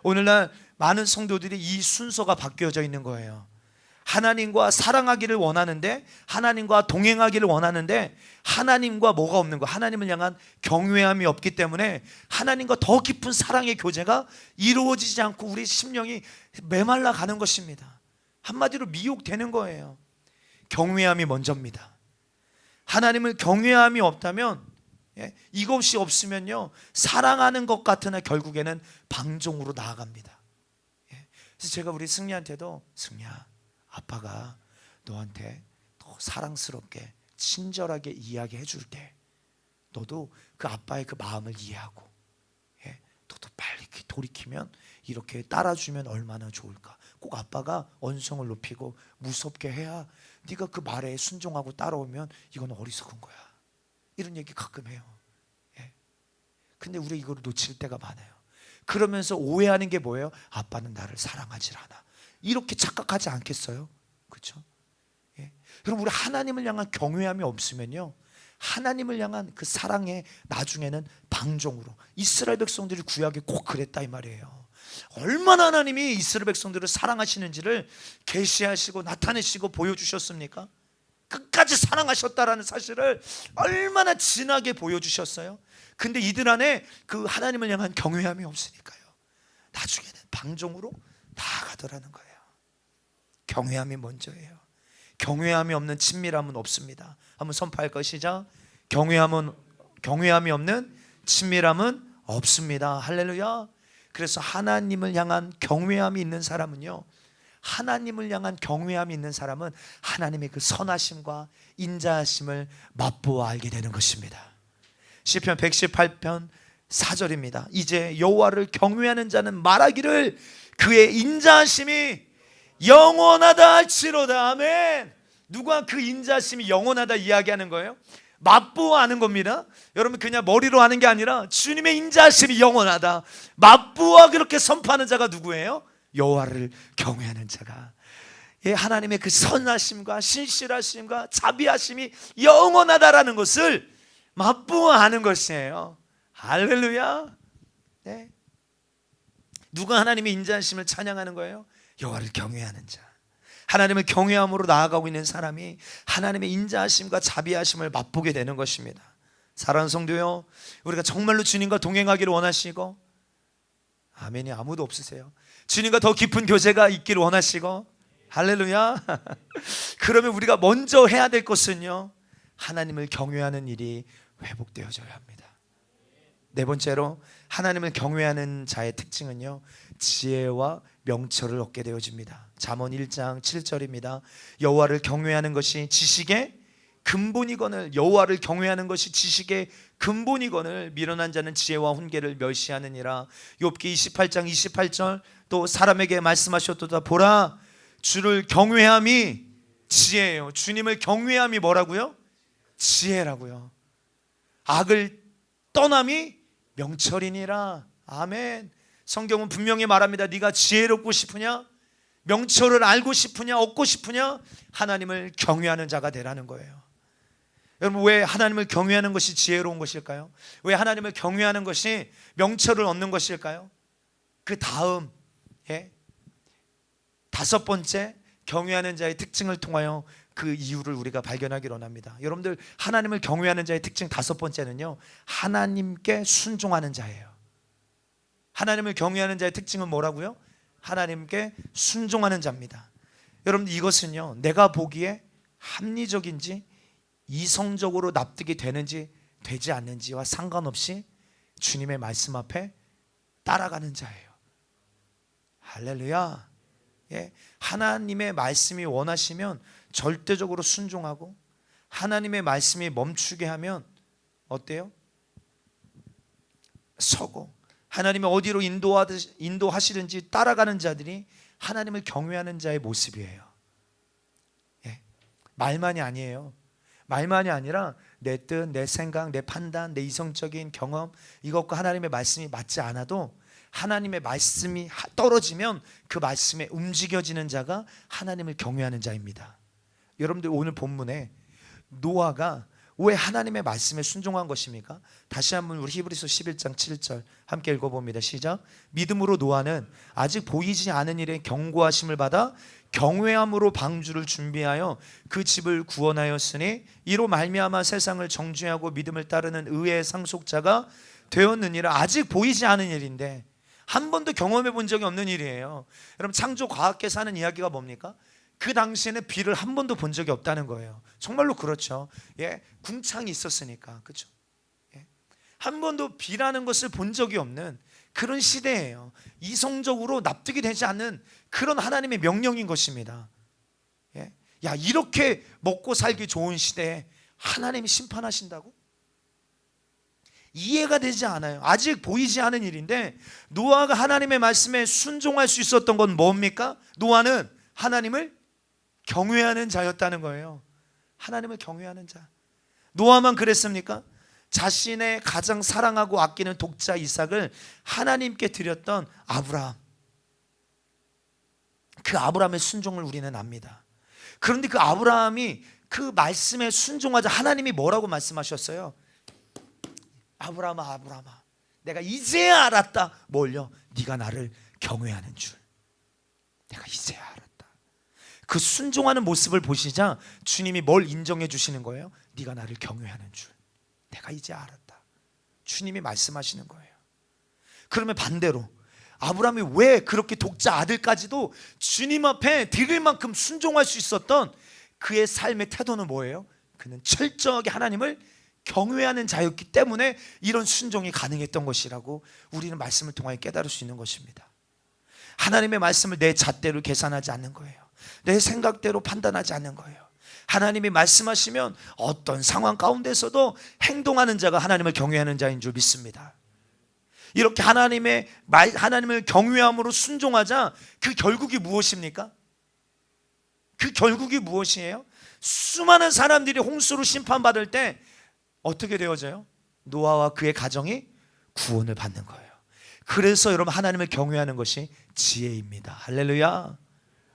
오늘날 많은 성도들이 이 순서가 바뀌어져 있는 거예요. 하나님과 사랑하기를 원하는데, 하나님과 동행하기를 원하는데, 하나님과 뭐가 없는 거예요? 하나님을 향한 경외함이 없기 때문에 하나님과 더 깊은 사랑의 교제가 이루어지지 않고 우리 심령이 메말라 가는 것입니다. 한마디로 미혹되는 거예요. 경외함이 먼저입니다. 하나님을 경외함이 없다면, 이것이 없으면요, 사랑하는 것 같으나 결국에는 방종으로 나아갑니다. 그래서 제가 우리 승리한테도, 승리야, 아빠가 너한테 더 사랑스럽게 친절하게 이야기해 줄게. 너도 그 아빠의 그 마음을 이해하고, 너도 빨리 돌이키면 이렇게 따라주면 얼마나 좋을까. 꼭 아빠가 언성을 높이고 무섭게 해야 네가 그 말에 순종하고 따라오면 이건 어리석은 거야. 이런 얘기 가끔 해요. 근데 우리 이거를 놓칠 때가 많아요. 그러면서 오해하는 게 뭐예요? 아빠는 나를 사랑하지 않아. 이렇게 착각하지 않겠어요? 그렇죠? 그럼 우리 하나님을 향한 경외함이 없으면요, 하나님을 향한 그 사랑에 나중에는 방종으로, 이스라엘 백성들이 구약에 꼭 그랬다 이 말이에요. 얼마나 하나님이 이스라엘 백성들을 사랑하시는지를 계시하시고 나타내시고 보여주셨습니까? 끝까지 사랑하셨다라는 사실을 얼마나 진하게 보여주셨어요. 근데 이들 안에 그 하나님을 향한 경외함이 없으니까요, 나중에는 방종으로 나아가더라는 거예요. 경외함이 먼저예요. 경외함이 없는 친밀함은 없습니다. 한번 선포할 것이죠. 경외함이 없는 친밀함은 없습니다. 할렐루야. 그래서 하나님을 향한 경외함이 있는 사람은요, 하나님을 향한 경외함이 있는 사람은 하나님의 그 선하심과 인자하심을 맛보아 알게 되는 것입니다. 시편 118편 4절입니다. 이제 여호와를 경외하는 자는 말하기를 그의 인자하심이 영원하다 할지로다. 아멘. 누가 그 인자하심이 영원하다 이야기하는 거예요? 맛보아 아는 겁니다. 여러분, 그냥 머리로 하는 게 아니라 주님의 인자하심이 영원하다, 맛보아 그렇게 선포하는 자가 누구예요? 여호와를 경외하는 자가. 하나님의 그 선하심과 신실하심과 자비하심이 영원하다라는 것을 맛보아 아는 것이에요. 할렐루야. 네. 누가 하나님의 인자하심을 찬양하는 거예요? 여호와를 경외하는 자. 하나님을 경외함으로 나아가고 있는 사람이 하나님의 인자하심과 자비하심을 맛보게 되는 것입니다. 사랑하는 성도요, 우리가 정말로 주님과 동행하기를 원하시고, 아멘이 아무도 없으세요? 주님과 더 깊은 교제가 있기를 원하시고, 할렐루야. 그러면 우리가 먼저 해야 될 것은요, 하나님을 경외하는 일이 회복되어져야 합니다. 네 번째로, 하나님을 경외하는 자의 특징은요, 지혜와 명철을 얻게 되어집니다. 잠언 1장 7절입니다. 여호와를 경외하는 것이 지식의 근본이거늘, 여호와를 경외하는 것이 지식의 근본이거늘 미련한 자는 지혜와 훈계를 멸시하느니라. 욥기 28장 28절, 또 사람에게 말씀하셨도다. 보라, 주를 경외함이 지혜예요. 주님을 경외함이 뭐라고요? 지혜라고요. 악을 떠남이 명철이니라. 아멘. 성경은 분명히 말합니다. 네가 지혜롭고 싶으냐? 명철을 알고 싶으냐? 얻고 싶으냐? 하나님을 경외하는 자가 되라는 거예요. 여러분, 왜 하나님을 경외하는 것이 지혜로운 것일까요? 왜 하나님을 경외하는 것이 명철을 얻는 것일까요? 그 다음, 다섯 번째, 경외하는 자의 특징을 통하여 그 이유를 우리가 발견하기를 원합니다. 여러분들, 하나님을 경외하는 자의 특징 다섯 번째는요, 하나님께 순종하는 자예요. 하나님을 경외하는 자의 특징은 뭐라고요? 하나님께 순종하는 자입니다. 여러분들, 이것은요, 내가 보기에 합리적인지 이성적으로 납득이 되는지 되지 않는지와 상관없이 주님의 말씀 앞에 따라가는 자예요. 할렐루야. 하나님의 말씀이 원하시면 절대적으로 순종하고, 하나님의 말씀이 멈추게 하면 어때요? 서고, 하나님이 어디로 인도하시든지 따라가는 자들이 하나님을 경외하는 자의 모습이에요. 말만이 아니에요. 말만이 아니라 내 뜻, 내 생각, 내 판단, 내 이성적인 경험, 이것과 하나님의 말씀이 맞지 않아도 하나님의 말씀이 떨어지면 그 말씀에 움직여지는 자가 하나님을 경외하는 자입니다. 여러분들, 오늘 본문에 노아가 왜 하나님의 말씀에 순종한 것입니까? 다시 한번 우리 히브리서 11장 7절 함께 읽어봅니다. 시작. 믿음으로 노아는 아직 보이지 않은 일에 경고하심을 받아 경외함으로 방주를 준비하여 그 집을 구원하였으니 이로 말미암아 세상을 정죄하고 믿음을 따르는 의의 상속자가 되었느니라. 아직 보이지 않은 일인데, 한 번도 경험해 본 적이 없는 일이에요. 여러분, 창조 과학계에서 하는 이야기가 뭡니까? 그 당시에는 비를 한 번도 본 적이 없다는 거예요. 정말로 그렇죠. 궁창이 있었으니까. 그렇죠? 한 번도 비라는 것을 본 적이 없는 그런 시대예요. 이성적으로 납득이 되지 않는 그런 하나님의 명령인 것입니다. 야, 이렇게 먹고 살기 좋은 시대에 하나님이 심판하신다고? 이해가 되지 않아요. 아직 보이지 않은 일인데, 노아가 하나님의 말씀에 순종할 수 있었던 건 뭡니까? 노아는 하나님을 경외하는 자였다는 거예요. 하나님을 경외하는 자. 노아만 그랬습니까? 자신의 가장 사랑하고 아끼는 독자 이삭을 하나님께 드렸던 아브라함, 그 아브라함의 순종을 우리는 압니다. 그런데 그 아브라함이 그 말씀에 순종하자 하나님이 뭐라고 말씀하셨어요? 아브라함아, 아브라함아, 내가 이제야 알았다. 뭘요? 네가 나를 경외하는 줄. 내가 이제야 알았다. 그 순종하는 모습을 보시자 주님이 뭘 인정해 주시는 거예요? 네가 나를 경외하는 줄. 내가 이제 알았다. 주님이 말씀하시는 거예요. 그러면 반대로 아브라함이 왜 그렇게 독자 아들까지도 주님 앞에 드릴 만큼 순종할 수 있었던 그의 삶의 태도는 뭐예요? 그는 철저하게 하나님을 경외하는 자였기 때문에 이런 순종이 가능했던 것이라고 우리는 말씀을 통하여 깨달을 수 있는 것입니다. 하나님의 말씀을 내 잣대로 계산하지 않는 거예요. 내 생각대로 판단하지 않는 거예요. 하나님이 말씀하시면 어떤 상황 가운데서도 행동하는 자가 하나님을 경외하는 자인 줄 믿습니다. 이렇게 하나님을 경외함으로 순종하자 그 결국이 무엇입니까? 그 결국이 무엇이에요? 수많은 사람들이 홍수로 심판받을 때 어떻게 되어져요? 노아와 그의 가정이 구원을 받는 거예요. 그래서 여러분, 하나님을 경외하는 것이 지혜입니다. 할렐루야.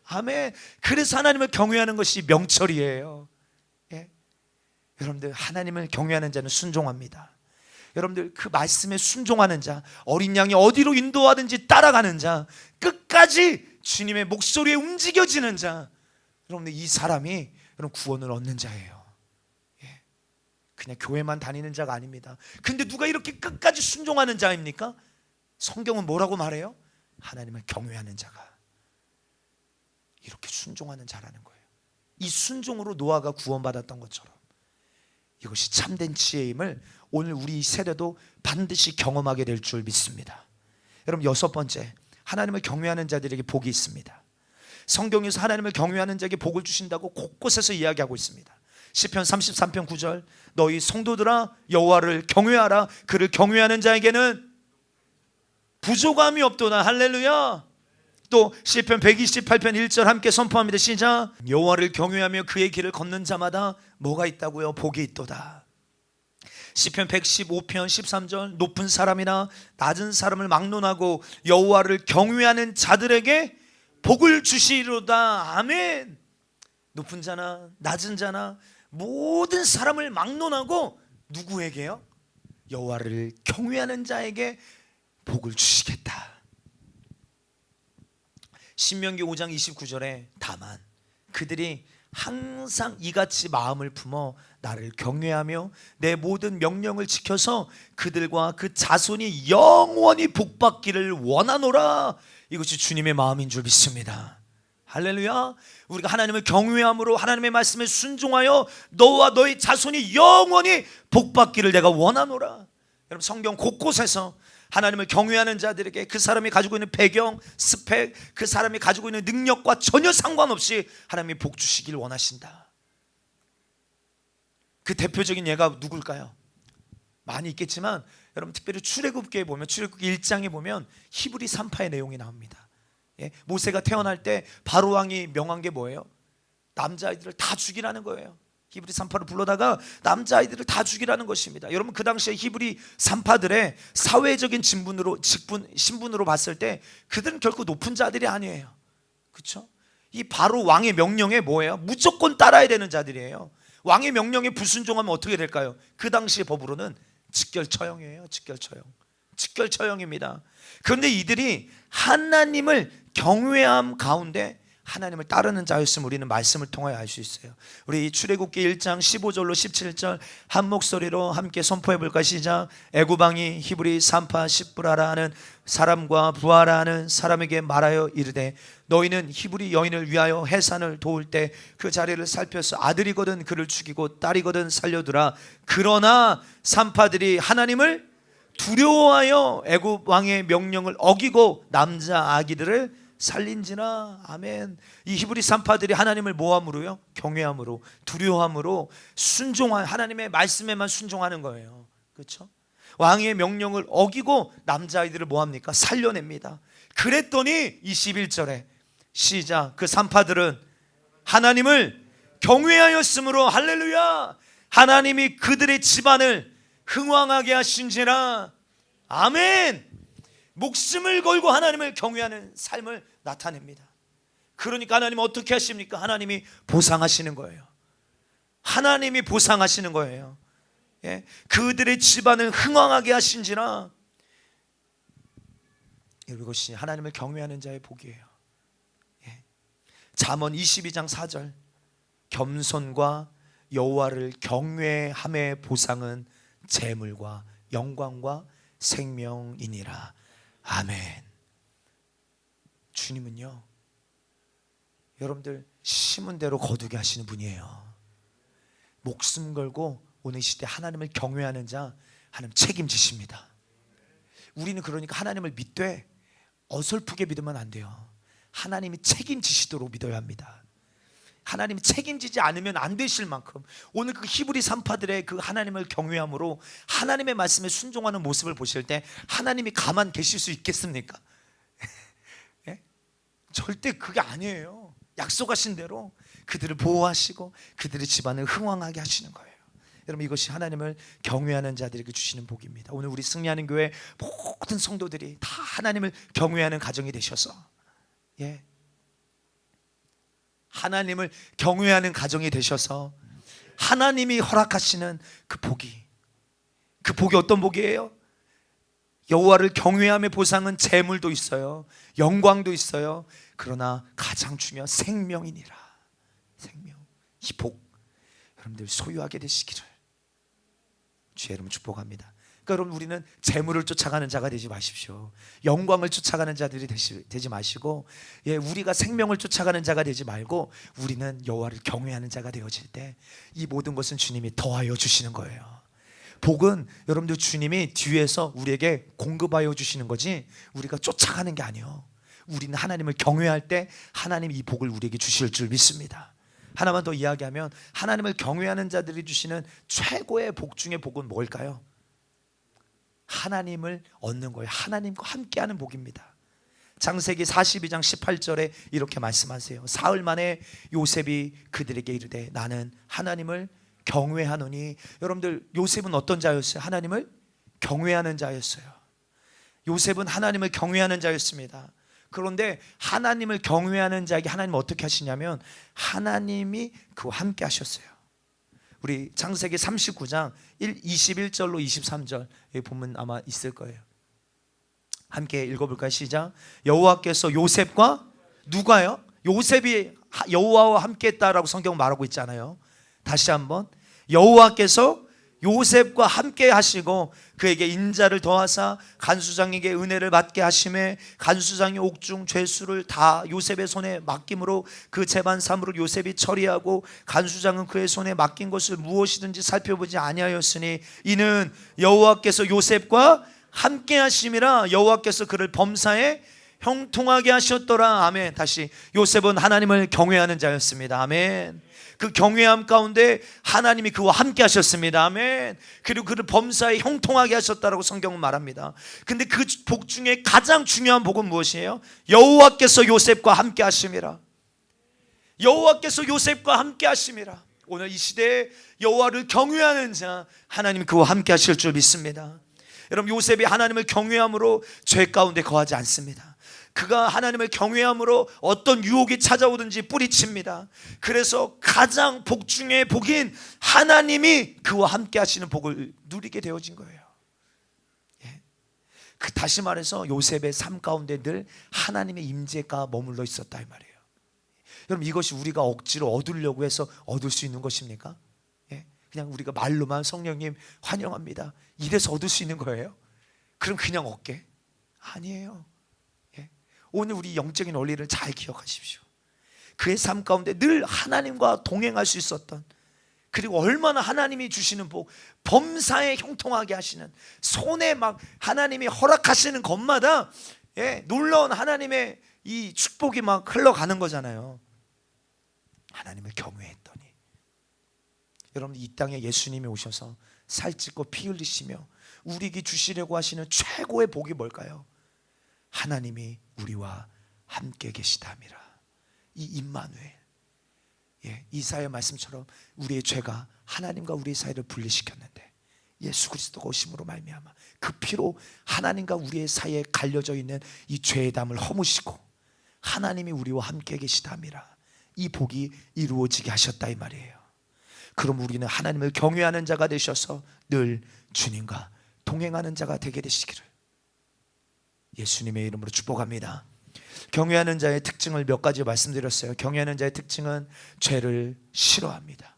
아멘. 그래서 하나님을 경외하는 것이 명철이에요. 여러분들, 하나님을 경외하는 자는 순종합니다. 여러분들, 그 말씀에 순종하는 자, 어린 양이 어디로 인도하든지 따라가는 자, 끝까지 주님의 목소리에 움직여지는 자, 여러분들, 이 사람이 여러분 구원을 얻는 자예요. 그냥 교회만 다니는 자가 아닙니다. 근데 누가 이렇게 끝까지 순종하는 자입니까? 성경은 뭐라고 말해요? 하나님을 경외하는 자가 이렇게 순종하는 자라는 거예요. 이 순종으로 노아가 구원받았던 것처럼 이것이 참된 지혜임을 오늘 우리 세대도 반드시 경험하게 될 줄 믿습니다. 여러분, 여섯 번째, 하나님을 경외하는 자들에게 복이 있습니다. 성경에서 하나님을 경외하는 자에게 복을 주신다고 곳곳에서 이야기하고 있습니다. 시편 33편 9절, 너희 성도들아 여호와를 경외하라. 그를 경외하는 자에게는 부족함이 없도다. 할렐루야. 또 시편 128편 1절 함께 선포합니다. 시작. 여호와를 경외하며 그의 길을 걷는 자마다 뭐가 있다고요? 복이 있도다. 시편 115편 13절, 높은 사람이나 낮은 사람을 막론하고 여호와를 경외하는 자들에게 복을 주시리로다. 아멘. 높은 자나 낮은 자나 모든 사람을 막론하고 누구에게요? 여호와를 경외하는 자에게 복을 주시겠다. 신명기 5장 29절에 다만 그들이 항상 이같이 마음을 품어 나를 경외하며 내 모든 명령을 지켜서 그들과 그 자손이 영원히 복받기를 원하노라. 이것이 주님의 마음인 줄 믿습니다. 할렐루야. 우리가 하나님을 경외함으로 하나님의 말씀에 순종하여 너와 너의 자손이 영원히 복받기를 내가 원하노라. 여러분, 성경 곳곳에서 하나님을 경외하는 자들에게 그 사람이 가지고 있는 배경, 스펙, 그 사람이 가지고 있는 능력과 전혀 상관없이 하나님이 복 주시길 원하신다. 그 대표적인 예가 누굴까요? 많이 있겠지만 여러분, 특별히 출애굽기에 보면, 출애굽기 1장에 보면 히브리 산파의 내용이 나옵니다. 모세가 태어날 때 바로 왕이 명한 게 뭐예요? 남자아이들을 다 죽이라는 거예요. 히브리 산파를 불러다가 남자아이들을 다 죽이라는 것입니다. 여러분, 그 당시에 히브리 산파들의 사회적인 신분으로 봤을 때 그들은 결코 높은 자들이 아니에요. 그렇죠? 이 바로 왕의 명령에 뭐예요? 무조건 따라야 되는 자들이에요. 왕의 명령에 불순종하면 어떻게 될까요? 그 당시의 법으로는 직결처형이에요. 직결처형입니다. 그런데 이들이 하나님을 경외함 가운데 하나님을 따르는 자였음을 우리는 말씀을 통하여 알 수 있어요. 우리 출애굽기 1장 15절로 17절 한 목소리로 함께 선포해 볼까? 시작. 애굽 왕이 히브리 산파 십브라라 하는 사람과 부하라 하는 사람에게 말하여 이르되 너희는 히브리 여인을 위하여 해산을 도울 때 그 자리를 살펴서 아들이거든 그를 죽이고 딸이거든 살려두라. 그러나 산파들이 하나님을 두려워하여 애굽 왕의 명령을 어기고 남자 아기들을 살린지나. 아멘. 이 히브리 산파들이 하나님을 모함으로요? 경외함으로, 두려워함으로 순종한, 하나님의 말씀에만 순종하는 거예요. 그렇죠? 왕의 명령을 어기고 남자아이들을 뭐합니까? 살려냅니다. 그랬더니 21절에 시작. 그 산파들은 하나님을 경외하였으므로, 할렐루야, 하나님이 그들의 집안을 흥왕하게 하신지라. 아멘. 목숨을 걸고 하나님을 경외하는 삶을 나타냅니다. 그러니까 하나님은 어떻게 하십니까? 하나님이 보상하시는 거예요. 하나님이 보상하시는 거예요. 예? 그들의 집안을 흥왕하게 하신지라. 이것이 하나님을 경외하는 자의 복이에요. 예. 잠언 22장 4절, 겸손과 여호와를 경외함의 보상은 재물과 영광과 생명이니라. 아멘. 주님은요, 여러분들 심은 대로 거두게 하시는 분이에요. 목숨 걸고 오늘 이 시대 하나님을 경외하는 자 하나님 책임지십니다. 우리는 그러니까 하나님을 믿되 어설프게 믿으면 안 돼요. 하나님이 책임지시도록 믿어야 합니다. 하나님이 책임지지 않으면 안 되실 만큼 오늘 그 히브리 산파들의 그 하나님을 경외함으로 하나님의 말씀에 순종하는 모습을 보실 때 하나님이 가만 계실 수 있겠습니까? 예? 절대 그게 아니에요. 약속하신 대로 그들을 보호하시고 그들의 집안을 흥왕하게 하시는 거예요. 여러분, 이것이 하나님을 경외하는 자들에게 주시는 복입니다. 오늘 우리 승리하는 교회 모든 성도들이 다 하나님을 경외하는 가정이 되셔서, 예, 하나님을 경외하는 가정이 되셔서 하나님이 허락하시는 그 복이 어떤 복이에요? 여호와를 경외함의 보상은 재물도 있어요, 영광도 있어요. 그러나 가장 중요한 생명이니라. 생명. 이 복 여러분들 소유하게 되시기를 주의 이름으로 축복합니다. 그러니까 여러분, 우리는 재물을 쫓아가는 자가 되지 마십시오. 영광을 쫓아가는 자들이 되지 마시고, 우리가 생명을 쫓아가는 자가 되지 말고, 우리는 여호와를 경외하는 자가 되어질 때 이 모든 것은 주님이 더하여 주시는 거예요. 복은 여러분들 주님이 뒤에서 우리에게 공급하여 주시는 거지, 우리가 쫓아가는 게 아니에요. 우리는 하나님을 경외할 때 하나님이 이 복을 우리에게 주실 줄 믿습니다. 하나만 더 이야기하면, 하나님을 경외하는 자들이 주시는 최고의 복 중의 복은 뭘까요? 하나님을 얻는 거예요. 하나님과 함께하는 복입니다. 창세기 42장 18절에 이렇게 말씀하세요. 사흘 만에 요셉이 그들에게 이르되 나는 하나님을 경외하노니. 여러분들, 요셉은 어떤 자였어요? 하나님을 경외하는 자였어요. 요셉은 하나님을 경외하는 자였습니다. 그런데 하나님을 경외하는 자에게 하나님은 어떻게 하시냐면, 하나님이 그와 함께 하셨어요. 우리 창세기 39장 21절로 23절 여기 보면 아마 있을 거예요. 함께 읽어볼까요? 시작. 여호와께서 요셉과, 누가요? 요셉이 여호와와 함께 했다라고 성경 말하고 있잖아요. 다시 한번, 여호와께서 요셉과 함께 하시고 그에게 인자를 더하사 간수장에게 은혜를 받게 하심에 간수장의 옥중 죄수를 다 요셉의 손에 맡김으로 그 재반 사물을 요셉이 처리하고 간수장은 그의 손에 맡긴 것을 무엇이든지 살펴보지 아니하였으니 이는 여호와께서 요셉과 함께 하심이라. 여호와께서 그를 범사에 형통하게 하셨더라. 아멘. 다시, 요셉은 하나님을 경외하는 자였습니다. 아멘. 그 경외함 가운데 하나님이 그와 함께 하셨습니다. 아멘. 그리고 그를 범사에 형통하게 하셨다라고 성경은 말합니다. 근데 그 복 중에 가장 중요한 복은 무엇이에요? 여호와께서 요셉과 함께 하심이라. 여호와께서 요셉과 함께 하심이라. 오늘 이 시대에 여호와를 경외하는 자, 하나님이 그와 함께 하실 줄 믿습니다. 여러분, 요셉이 하나님을 경외함으로 죄 가운데 거하지 않습니다. 그가 하나님을 경외함으로 어떤 유혹이 찾아오든지 뿌리칩니다. 그래서 가장 복 중의 복인 하나님이 그와 함께 하시는 복을 누리게 되어진 거예요. 다시 말해서 요셉의 삶 가운데 늘 하나님의 임재가 머물러 있었다 이 말이에요. 여러분, 이것이 우리가 억지로 얻으려고 해서 얻을 수 있는 것입니까? 그냥 우리가 말로만 성령님 환영합니다, 이래서 얻을 수 있는 거예요? 그럼 그냥 얻게? 아니에요. 오늘 우리 영적인 원리를 잘 기억하십시오. 그의 삶 가운데 늘 하나님과 동행할 수 있었던, 그리고 얼마나 하나님이 주시는 복, 범사에 형통하게 하시는, 손에 막 하나님이 허락하시는 것마다 놀라운 하나님의 이 축복이 막 흘러가는 거잖아요. 하나님을 경외했더니. 여러분, 이 땅에 예수님이 오셔서 살찌고 피 흘리시며 우리에게 주시려고 하시는 최고의 복이 뭘까요? 하나님이 우리와 함께 계시다미라. 이 임마누엘, 이사야의 말씀처럼 우리의 죄가 하나님과 우리의 사이를 분리시켰는데 예수 그리스도가 오심으로 말미암아 그 피로 하나님과 우리의 사이에 갈려져 있는 이 죄의 담을 허무시고 하나님이 우리와 함께 계시다미라. 이 복이 이루어지게 하셨다 이 말이에요. 그럼 우리는 하나님을 경외하는 자가 되셔서 늘 주님과 동행하는 자가 되게 되시기를 예수님의 이름으로 축복합니다. 경외하는 자의 특징을 몇 가지 말씀드렸어요. 경외하는 자의 특징은 죄를 싫어합니다.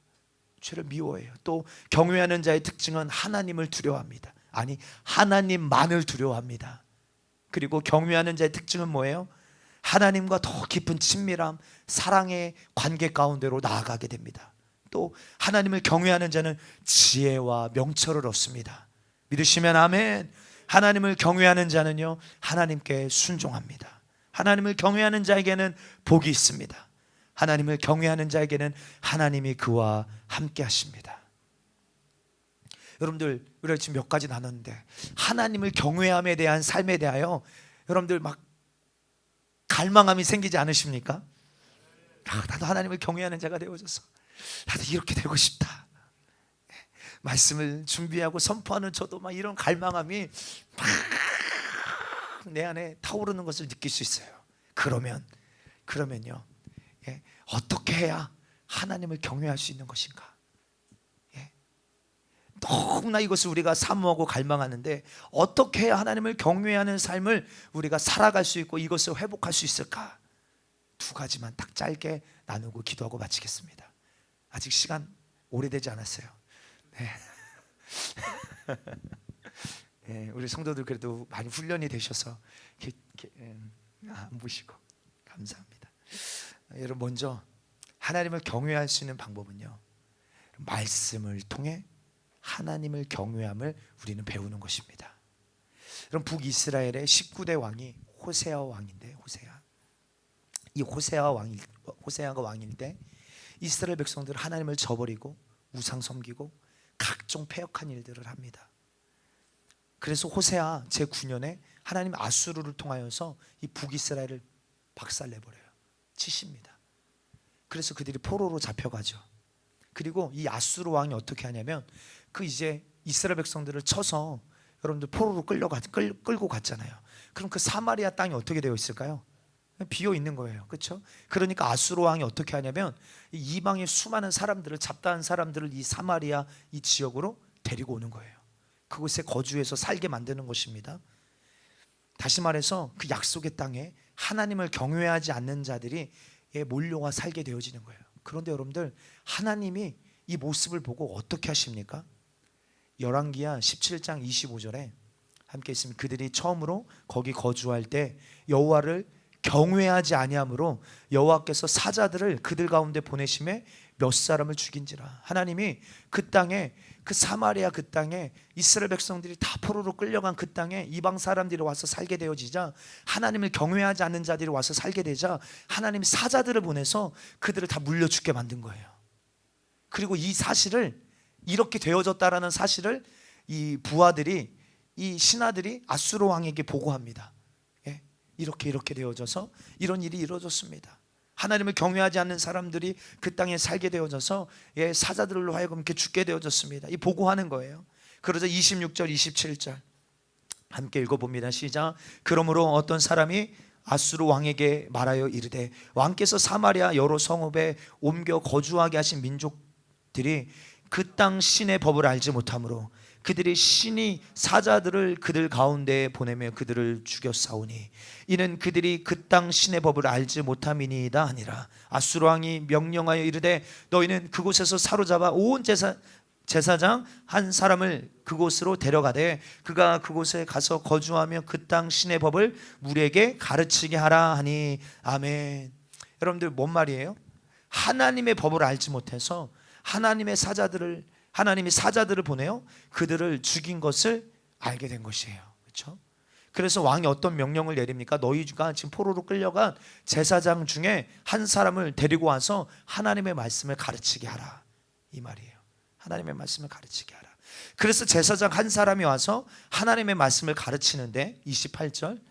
죄를 미워해요. 또 경외하는 자의 특징은 하나님을 두려워합니다. 아니, 하나님만을 두려워합니다. 그리고 경외하는 자의 특징은 뭐예요? 하나님과 더 깊은 친밀함, 사랑의 관계 가운데로 나아가게 됩니다. 또 하나님을 경외하는 자는 지혜와 명철을 얻습니다. 믿으시면 아멘. 하나님을 경외하는 자는요, 하나님께 순종합니다. 하나님을 경외하는 자에게는 복이 있습니다. 하나님을 경외하는 자에게는 하나님이 그와 함께 하십니다. 여러분들, 우리가 지금 몇 가지 나눴는데 하나님을 경외함에 대한 삶에 대하여 여러분들 막 갈망함이 생기지 않으십니까? 나도 하나님을 경외하는 자가 되어져서 나도 이렇게 되고 싶다. 말씀을 준비하고 선포하는 저도 막 이런 갈망함이 막 내 안에 타오르는 것을 느낄 수 있어요. 그러면요, 어떻게 해야 하나님을 경외할 수 있는 것인가? 너무나 이것을 우리가 사모하고 갈망하는데 어떻게 해야 하나님을 경외하는 삶을 우리가 살아갈 수 있고 이것을 회복할 수 있을까? 두 가지만 딱 짧게 나누고 기도하고 마치겠습니다. 아직 시간 오래되지 않았어요. 예, 우리 성도들 그래도 많이 훈련이 되셔서 안 보시고 감사합니다. 여러분, 먼저 하나님을 경외할 수 있는 방법은요, 말씀을 통해 하나님을 경외함을 우리는 배우는 것입니다. 그럼 북이스라엘의 19대 왕이 호세아 왕인데, 이 호세아가 왕일 때 이스라엘 백성들은 하나님을 저버리고 우상 섬기고 각종 패역한 일들을 합니다. 그래서 호세아 제9년에 하나님 아수르를 통하여서 이 북이스라엘을 박살내버려요. 치십니다. 그래서 그들이 포로로 잡혀가죠. 그리고 이 아수르 왕이 어떻게 하냐면, 그 이제 이스라엘 백성들을 쳐서 여러분들 포로로 끌고 갔잖아요. 그럼 그 사마리아 땅이 어떻게 되어 있을까요? 비어 있는 거예요. 그렇죠? 그러니까 아수르 왕이 어떻게 하냐면, 이 이방의 수많은 사람들을, 잡다한 사람들을 이 사마리아 이 지역으로 데리고 오는 거예요. 그곳에 거주해서 살게 만드는 것입니다. 다시 말해서 그 약속의 땅에 하나님을 경외하지 않는 자들이 몰려와 살게 되어지는 거예요. 그런데 여러분들, 하나님이 이 모습을 보고 어떻게 하십니까? 열왕기하 17장 25절에 함께 있으면, 그들이 처음으로 거기 거주할 때 여호와를 경외하지 아니함으로 여호와께서 사자들을 그들 가운데 보내심에 몇 사람을 죽인지라. 하나님이 그 땅에, 그 사마리아 그 땅에 이스라엘 백성들이 다 포로로 끌려간 그 땅에 이방 사람들이 와서 살게 되어지자, 하나님을 경외하지 않는 자들이 와서 살게 되자, 하나님이 사자들을 보내서 그들을 다 물려 죽게 만든 거예요. 그리고 이 사실을, 이렇게 되어졌다라는 사실을 이 부하들이, 이 신하들이 아수르 왕에게 보고합니다. 이렇게 되어져서 이런 일이 이루어졌습니다. 하나님을 경외하지 않는 사람들이 그 땅에 살게 되어져서 사자들로 하여금 이렇게 죽게 되어졌습니다. 이 보고하는 거예요. 그러자 26절 27절 함께 읽어봅니다. 시작. 그러므로 어떤 사람이 아수르 왕에게 말하여 이르되, 왕께서 사마리아 여러 성읍에 옮겨 거주하게 하신 민족들이 그 땅 신의 법을 알지 못하므로 그들이 신이 사자들을 그들 가운데에 보내며 그들을 죽였사오니 이는 그들이 그 땅 신의 법을 알지 못함이니이다 하니라. 아수르 왕이 명령하여 이르되, 너희는 그곳에서 사로잡아 온 제사장 한 사람을 그곳으로 데려가되 그가 그곳에 가서 거주하며 그 땅 신의 법을 우리에게 가르치게 하라 하니. 아멘. 여러분들, 뭔 말이에요? 하나님의 법을 알지 못해서 하나님이 사자들을 보내요 그들을 죽인 것을 알게 된 것이에요. 그렇죠? 그래서 왕이 어떤 명령을 내립니까? 너희가 지금 포로로 끌려간 제사장 중에 한 사람을 데리고 와서 하나님의 말씀을 가르치게 하라, 이 말이에요. 하나님의 말씀을 가르치게 하라. 그래서 제사장 한 사람이 와서 하나님의 말씀을 가르치는데, 28절,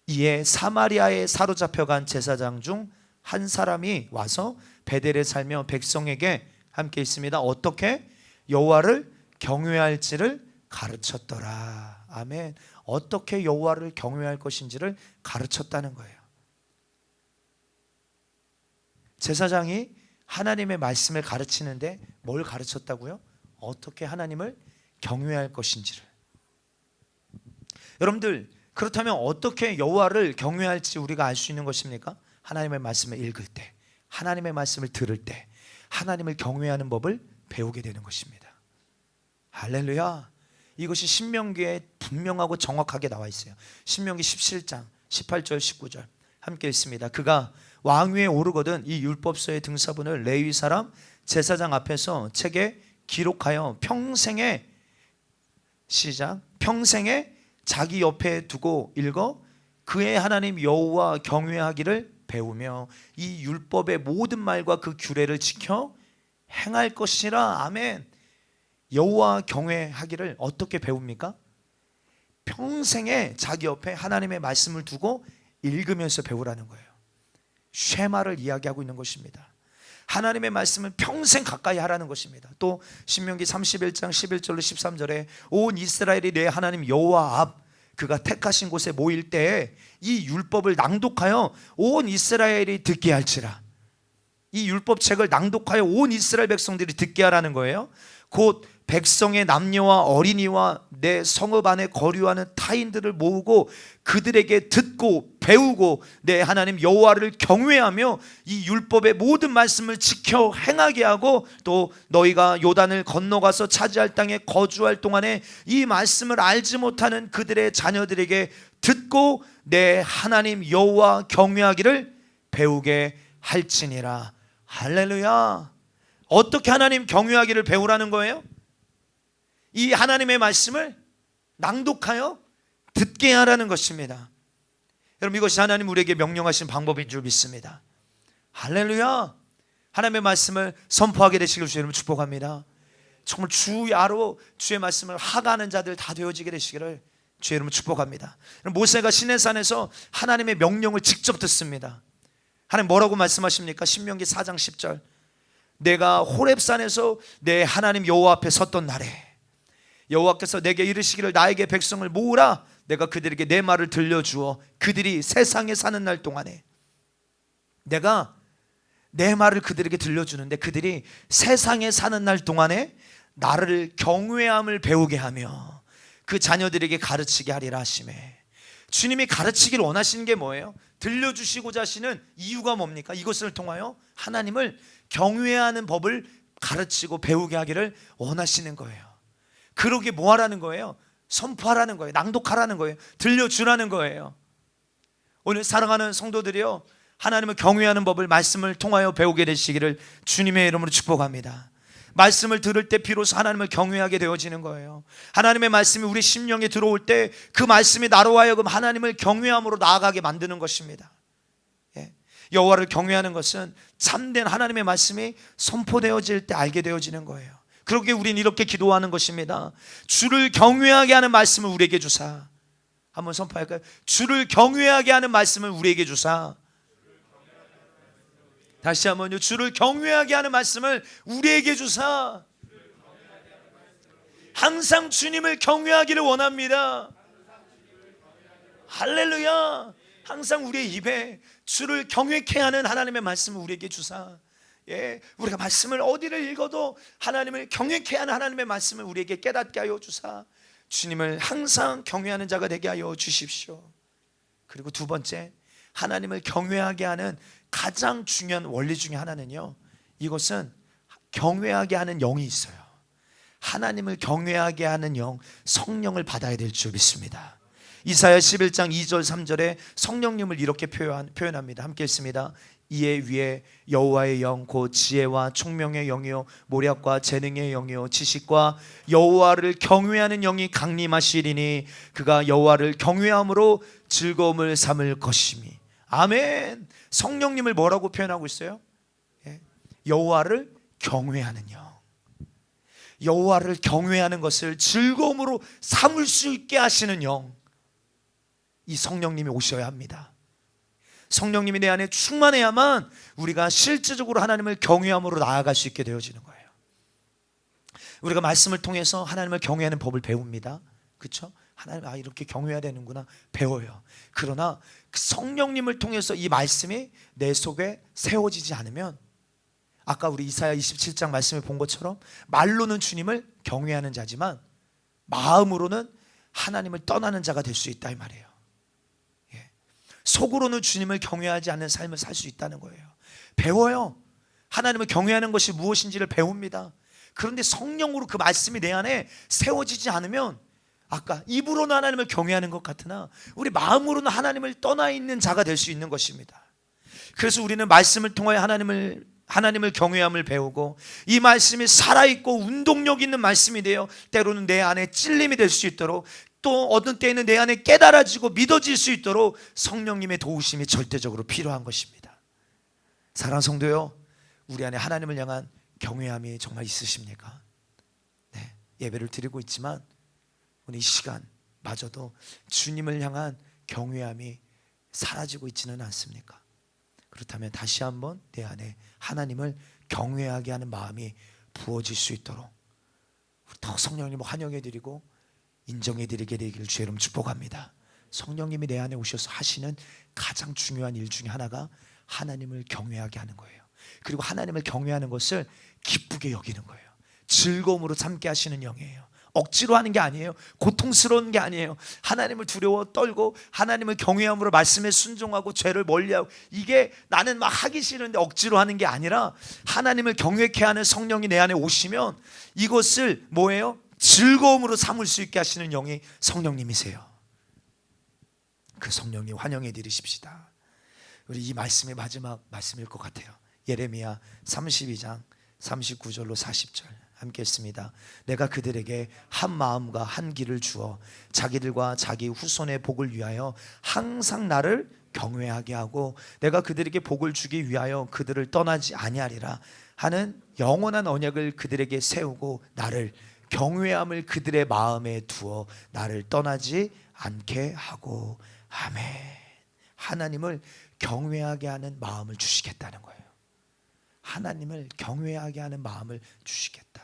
이에 사마리아에 사로잡혀간 제사장 중 한 사람이 와서 베델에 살며 백성에게 함께 있습니다. 어떻게 여호와를 경외할지를 가르쳤더라. 아멘. 어떻게 여호와를 경외할 것인지를 가르쳤다는 거예요. 제사장이 하나님의 말씀을 가르치는데 뭘 가르쳤다고요? 어떻게 하나님을 경외할 것인지를. 여러분들, 그렇다면 어떻게 여호와를 경외할지 우리가 알 수 있는 것입니까? 하나님의 말씀을 읽을 때, 하나님의 말씀을 들을 때 하나님을 경외하는 법을 배우게 되는 것입니다. 할렐루야. 이것이 신명기에 분명하고 정확하게 나와 있어요. 신명기 17장 18절 19절 함께 읽습니다. 그가 왕위에 오르거든 이 율법서의 등사본을 레위 사람 제사장 앞에서 책에 기록하여 평생에, 시작, 평생에 자기 옆에 두고 읽어 그의 하나님 여호와 경외하기를 배우며 이 율법의 모든 말과 그 규례를 지켜 행할 것이라. 아멘. 여호와 경외하기를 어떻게 배웁니까? 평생에 자기 옆에 하나님의 말씀을 두고 읽으면서 배우라는 거예요. 쉐마를 이야기하고 있는 것입니다. 하나님의 말씀을 평생 가까이 하라는 것입니다. 또 신명기 31장 11절로 13절에 온 이스라엘이 내 하나님 여호와 앞 그가 택하신 곳에 모일 때에 이 율법을 낭독하여 온 이스라엘이 듣게 할지라. 이 율법책을 낭독하여 온 이스라엘 백성들이 듣게 하라는 거예요. 곧 백성의 남녀와 어린이와 내 성읍 안에 거류하는 타인들을 모으고 그들에게 듣고 배우고 내 하나님 여호와를 경외하며 이 율법의 모든 말씀을 지켜 행하게 하고 또 너희가 요단을 건너가서 차지할 땅에 거주할 동안에 이 말씀을 알지 못하는 그들의 자녀들에게 듣고 내 하나님 여호와 경외하기를 배우게 할지니라. 할렐루야. 어떻게 하나님 경외하기를 배우라는 거예요? 이 하나님의 말씀을 낭독하여 듣게 하라는 것입니다. 여러분, 이것이 하나님 우리에게 명령하신 방법인 줄 믿습니다. 할렐루야. 하나님의 말씀을 선포하게 되시길 주의 이름으로 축복합니다. 정말 주야로 주의 말씀을 하가하는 자들 다 되어지게 되시기를 주의 이름으로 축복합니다. 모세가 시내산에서 하나님의 명령을 직접 듣습니다. 하나님 뭐라고 말씀하십니까? 신명기 4장 10절. 내가 호렙산에서 내 하나님 여호와 앞에 섰던 날에 여호와께서 내게 이르시기를 나에게 백성을 모으라. 내가 그들에게 내 말을 들려주어 그들이 세상에 사는 날 동안에 내가 내 말을 그들에게 들려주는데 그들이 세상에 사는 날 동안에 나를 경외함을 배우게 하며 그 자녀들에게 가르치게 하리라 하시매. 주님이 가르치기를 원하시는 게 뭐예요? 들려주시고자 하시는 이유가 뭡니까? 이것을 통하여 하나님을 경외하는 법을 가르치고 배우게 하기를 원하시는 거예요. 그러게 뭐 하라는 거예요? 선포하라는 거예요. 낭독하라는 거예요. 들려주라는 거예요. 오늘 사랑하는 성도들이요, 하나님을 경외하는 법을 말씀을 통하여 배우게 되시기를 주님의 이름으로 축복합니다. 말씀을 들을 때 비로소 하나님을 경외하게 되어지는 거예요. 하나님의 말씀이 우리 심령에 들어올 때 그 말씀이 나로 하여금 하나님을 경외함으로 나아가게 만드는 것입니다. 여호와를 경외하는 것은 참된 하나님의 말씀이 선포되어질 때 알게 되어지는 거예요. 그러기에 우리는 이렇게 기도하는 것입니다. 주를 경외하게 하는 말씀을 우리에게 주사. 한번 선포할까요? 주를 경외하게 하는 말씀을 우리에게 주사. 다시 한번요. 주를 경외하게 하는 말씀을 우리에게 주사. 항상 주님을 경외하기를 원합니다. 할렐루야. 항상 우리의 입에 주를 경외케 하는 하나님의 말씀을 우리에게 주사. 우리가 말씀을 어디를 읽어도 하나님을 경외케 하는 하나님의 말씀을 우리에게 깨닫게 하여 주사. 주님을 항상 경외하는 자가 되게 하여 주십시오. 그리고 두 번째, 하나님을 경외하게 하는 가장 중요한 원리 중에 하나는요, 이것은 경외하게 하는 영이 있어요. 하나님을 경외하게 하는 영, 성령을 받아야 될 줄 믿습니다. 이사야 11장 2절 3절에 성령님을 이렇게 표현합니다. 함께 읽습니다. 이에 위에 여호와의 영 곧 지혜와 총명의 영이요 모략과 재능의 영이요 지식과 여호와를 경외하는 영이 강림하시리니 그가 여호와를 경외함으로 즐거움을 삼을 것이니. 아멘. 성령님을 뭐라고 표현하고 있어요? 여호와를 경외하는 영. 여호와를 경외하는 것을 즐거움으로 삼을 수 있게 하시는 영, 이 성령님이 오셔야 합니다. 성령님이 내 안에 충만해야만 우리가 실질적으로 하나님을 경외함으로 나아갈 수 있게 되어지는 거예요. 우리가 말씀을 통해서 하나님을 경외하는 법을 배웁니다. 그렇죠? 하나님, 이렇게 경외해야 되는구나 배워요. 그러나 그 성령님을 통해서 이 말씀이 내 속에 세워지지 않으면, 아까 우리 이사야 27장 말씀을 본 것처럼 말로는 주님을 경외하는 자지만 마음으로는 하나님을 떠나는 자가 될 수 있다 이 말이에요. 속으로는 주님을 경외하지 않는 삶을 살 수 있다는 거예요. 배워요. 하나님을 경외하는 것이 무엇인지를 배웁니다. 그런데 성령으로 그 말씀이 내 안에 세워지지 않으면, 아까 입으로는 하나님을 경외하는 것 같으나 우리 마음으로는 하나님을 떠나 있는 자가 될 수 있는 것입니다. 그래서 우리는 말씀을 통하여 하나님을 경외함을 배우고, 이 말씀이 살아있고 운동력 있는 말씀이 되어 때로는 내 안에 찔림이 될 수 있도록, 또 어떤 때에는 내 안에 깨달아지고 믿어질 수 있도록 성령님의 도우심이 절대적으로 필요한 것입니다. 사랑하는 성도요, 우리 안에 하나님을 향한 경외함이 정말 있으십니까? 네, 예배를 드리고 있지만 오늘 이 시간마저도 주님을 향한 경외함이 사라지고 있지는 않습니까? 그렇다면 다시 한번 내 안에 하나님을 경외하게 하는 마음이 부어질 수 있도록 더 성령님을 환영해드리고 인정해드리게 되기를 주의 이름 축복합니다. 성령님이 내 안에 오셔서 하시는 가장 중요한 일 중에 하나가 하나님을 경외하게 하는 거예요. 그리고 하나님을 경외하는 것을 기쁘게 여기는 거예요. 즐거움으로 참게 하시는 영이에요. 억지로 하는 게 아니에요. 고통스러운 게 아니에요. 하나님을 두려워 떨고 하나님을 경외함으로 말씀에 순종하고 죄를 멀리하고, 이게 나는 막 하기 싫은데 억지로 하는 게 아니라 하나님을 경외케 하는 성령이 내 안에 오시면 이것을 뭐예요? 즐거움으로 삼을 수 있게 하시는 영이 성령님이세요. 그 성령님 환영해 드리십시다. 우리 이 말씀이 마지막 말씀일 것 같아요. 예레미야 32장 39절로 40절 함께 했습니다. 내가 그들에게 한 마음과 한 길을 주어 자기들과 자기 후손의 복을 위하여 항상 나를 경외하게 하고 내가 그들에게 복을 주기 위하여 그들을 떠나지 아니하리라 하는 영원한 언약을 그들에게 세우고 나를 경외함을 그들의 마음에 두어 나를 떠나지 않게 하고. 아멘. 하나님을 경외하게 하는 마음을 주시겠다는 거예요. 하나님을 경외하게 하는 마음을 주시겠다.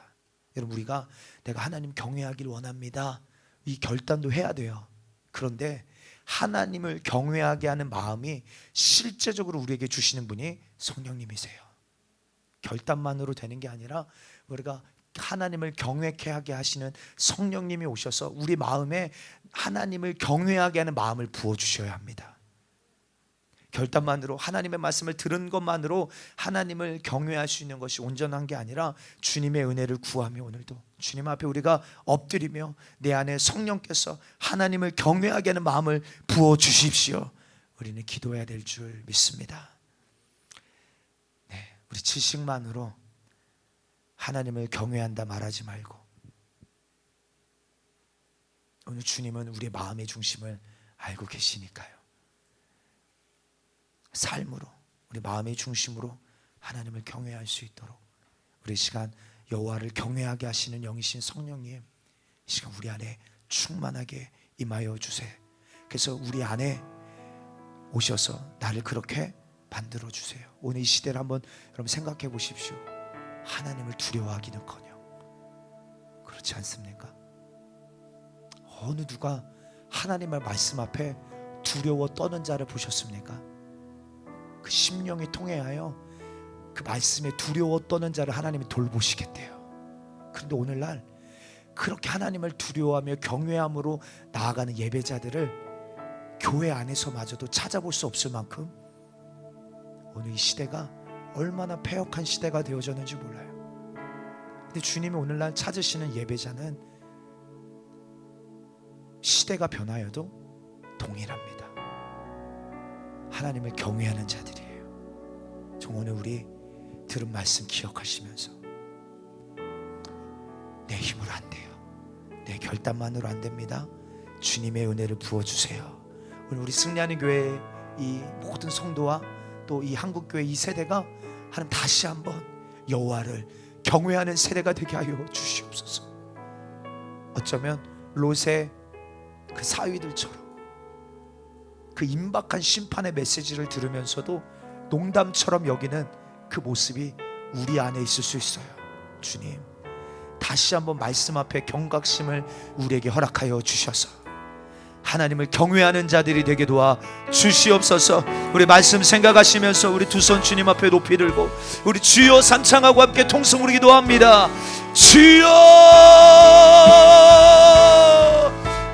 여러분, 우리가 내가 하나님 경외하길 원합니다, 이 결단도 해야 돼요. 그런데 하나님을 경외하게 하는 마음이 실제적으로 우리에게 주시는 분이 성령님이세요. 결단만으로 되는 게 아니라 우리가 하나님을 경외케 하게 하시는 성령님이 오셔서 우리 마음에 하나님을 경외하게 하는 마음을 부어주셔야 합니다. 결단만으로, 하나님의 말씀을 들은 것만으로 하나님을 경외할 수 있는 것이 온전한 게 아니라 주님의 은혜를 구하며 오늘도 주님 앞에 우리가 엎드리며 내 안에 성령께서 하나님을 경외하게 하는 마음을 부어주십시오. 우리는 기도해야 될 줄 믿습니다. 네, 우리 지식만으로 하나님을 경외한다 말하지 말고, 오늘 주님은 우리의 마음의 중심을 알고 계시니까요. 삶으로, 우리 마음의 중심으로 하나님을 경외할 수 있도록 우리 시간 여호와를 경외하게 하시는 영이신 성령님, 이 시간 우리 안에 충만하게 임하여 주세요. 그래서 우리 안에 오셔서 나를 그렇게 만들어 주세요. 오늘 이 시대를 한번 여러분 생각해 보십시오. 하나님을 두려워하기는커녕 그렇지 않습니까? 어느 누가 하나님의 말씀 앞에 두려워 떠는 자를 보셨습니까? 그 심령이 통해하여 그 말씀에 두려워 떠는 자를 하나님이 돌보시겠대요. 그런데 오늘날 그렇게 하나님을 두려워하며 경외함으로 나아가는 예배자들을 교회 안에서마저도 찾아볼 수 없을 만큼 오늘 이 시대가 얼마나 패역한 시대가 되어졌는지 몰라요. 근데 주님이 오늘날 찾으시는 예배자는 시대가 변하여도 동일합니다. 하나님을 경외하는 자들이에요. 정 오늘 우리 들은 말씀 기억하시면서 내 힘으로 안 돼요, 내 결단만으로 안 됩니다, 주님의 은혜를 부어주세요. 오늘 우리 승리하는 교회 이 모든 성도와 또 이 한국교회 이 세대가 하나님 다시 한번 여호와를 경외하는 세대가 되게 하여 주시옵소서. 어쩌면 롯의 그 사위들처럼 그 임박한 심판의 메시지를 들으면서도 농담처럼 여기는 그 모습이 우리 안에 있을 수 있어요. 주님, 다시 한번 말씀 앞에 경각심을 우리에게 허락하여 주셔서 하나님을 경외하는 자들이 되게 도와 주시옵소서. 우리 말씀 생각하시면서 우리 두 손 주님 앞에 높이 들고 우리 주여 삼창하고 함께 통성 우리 기도합니다. 주여,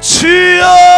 주여.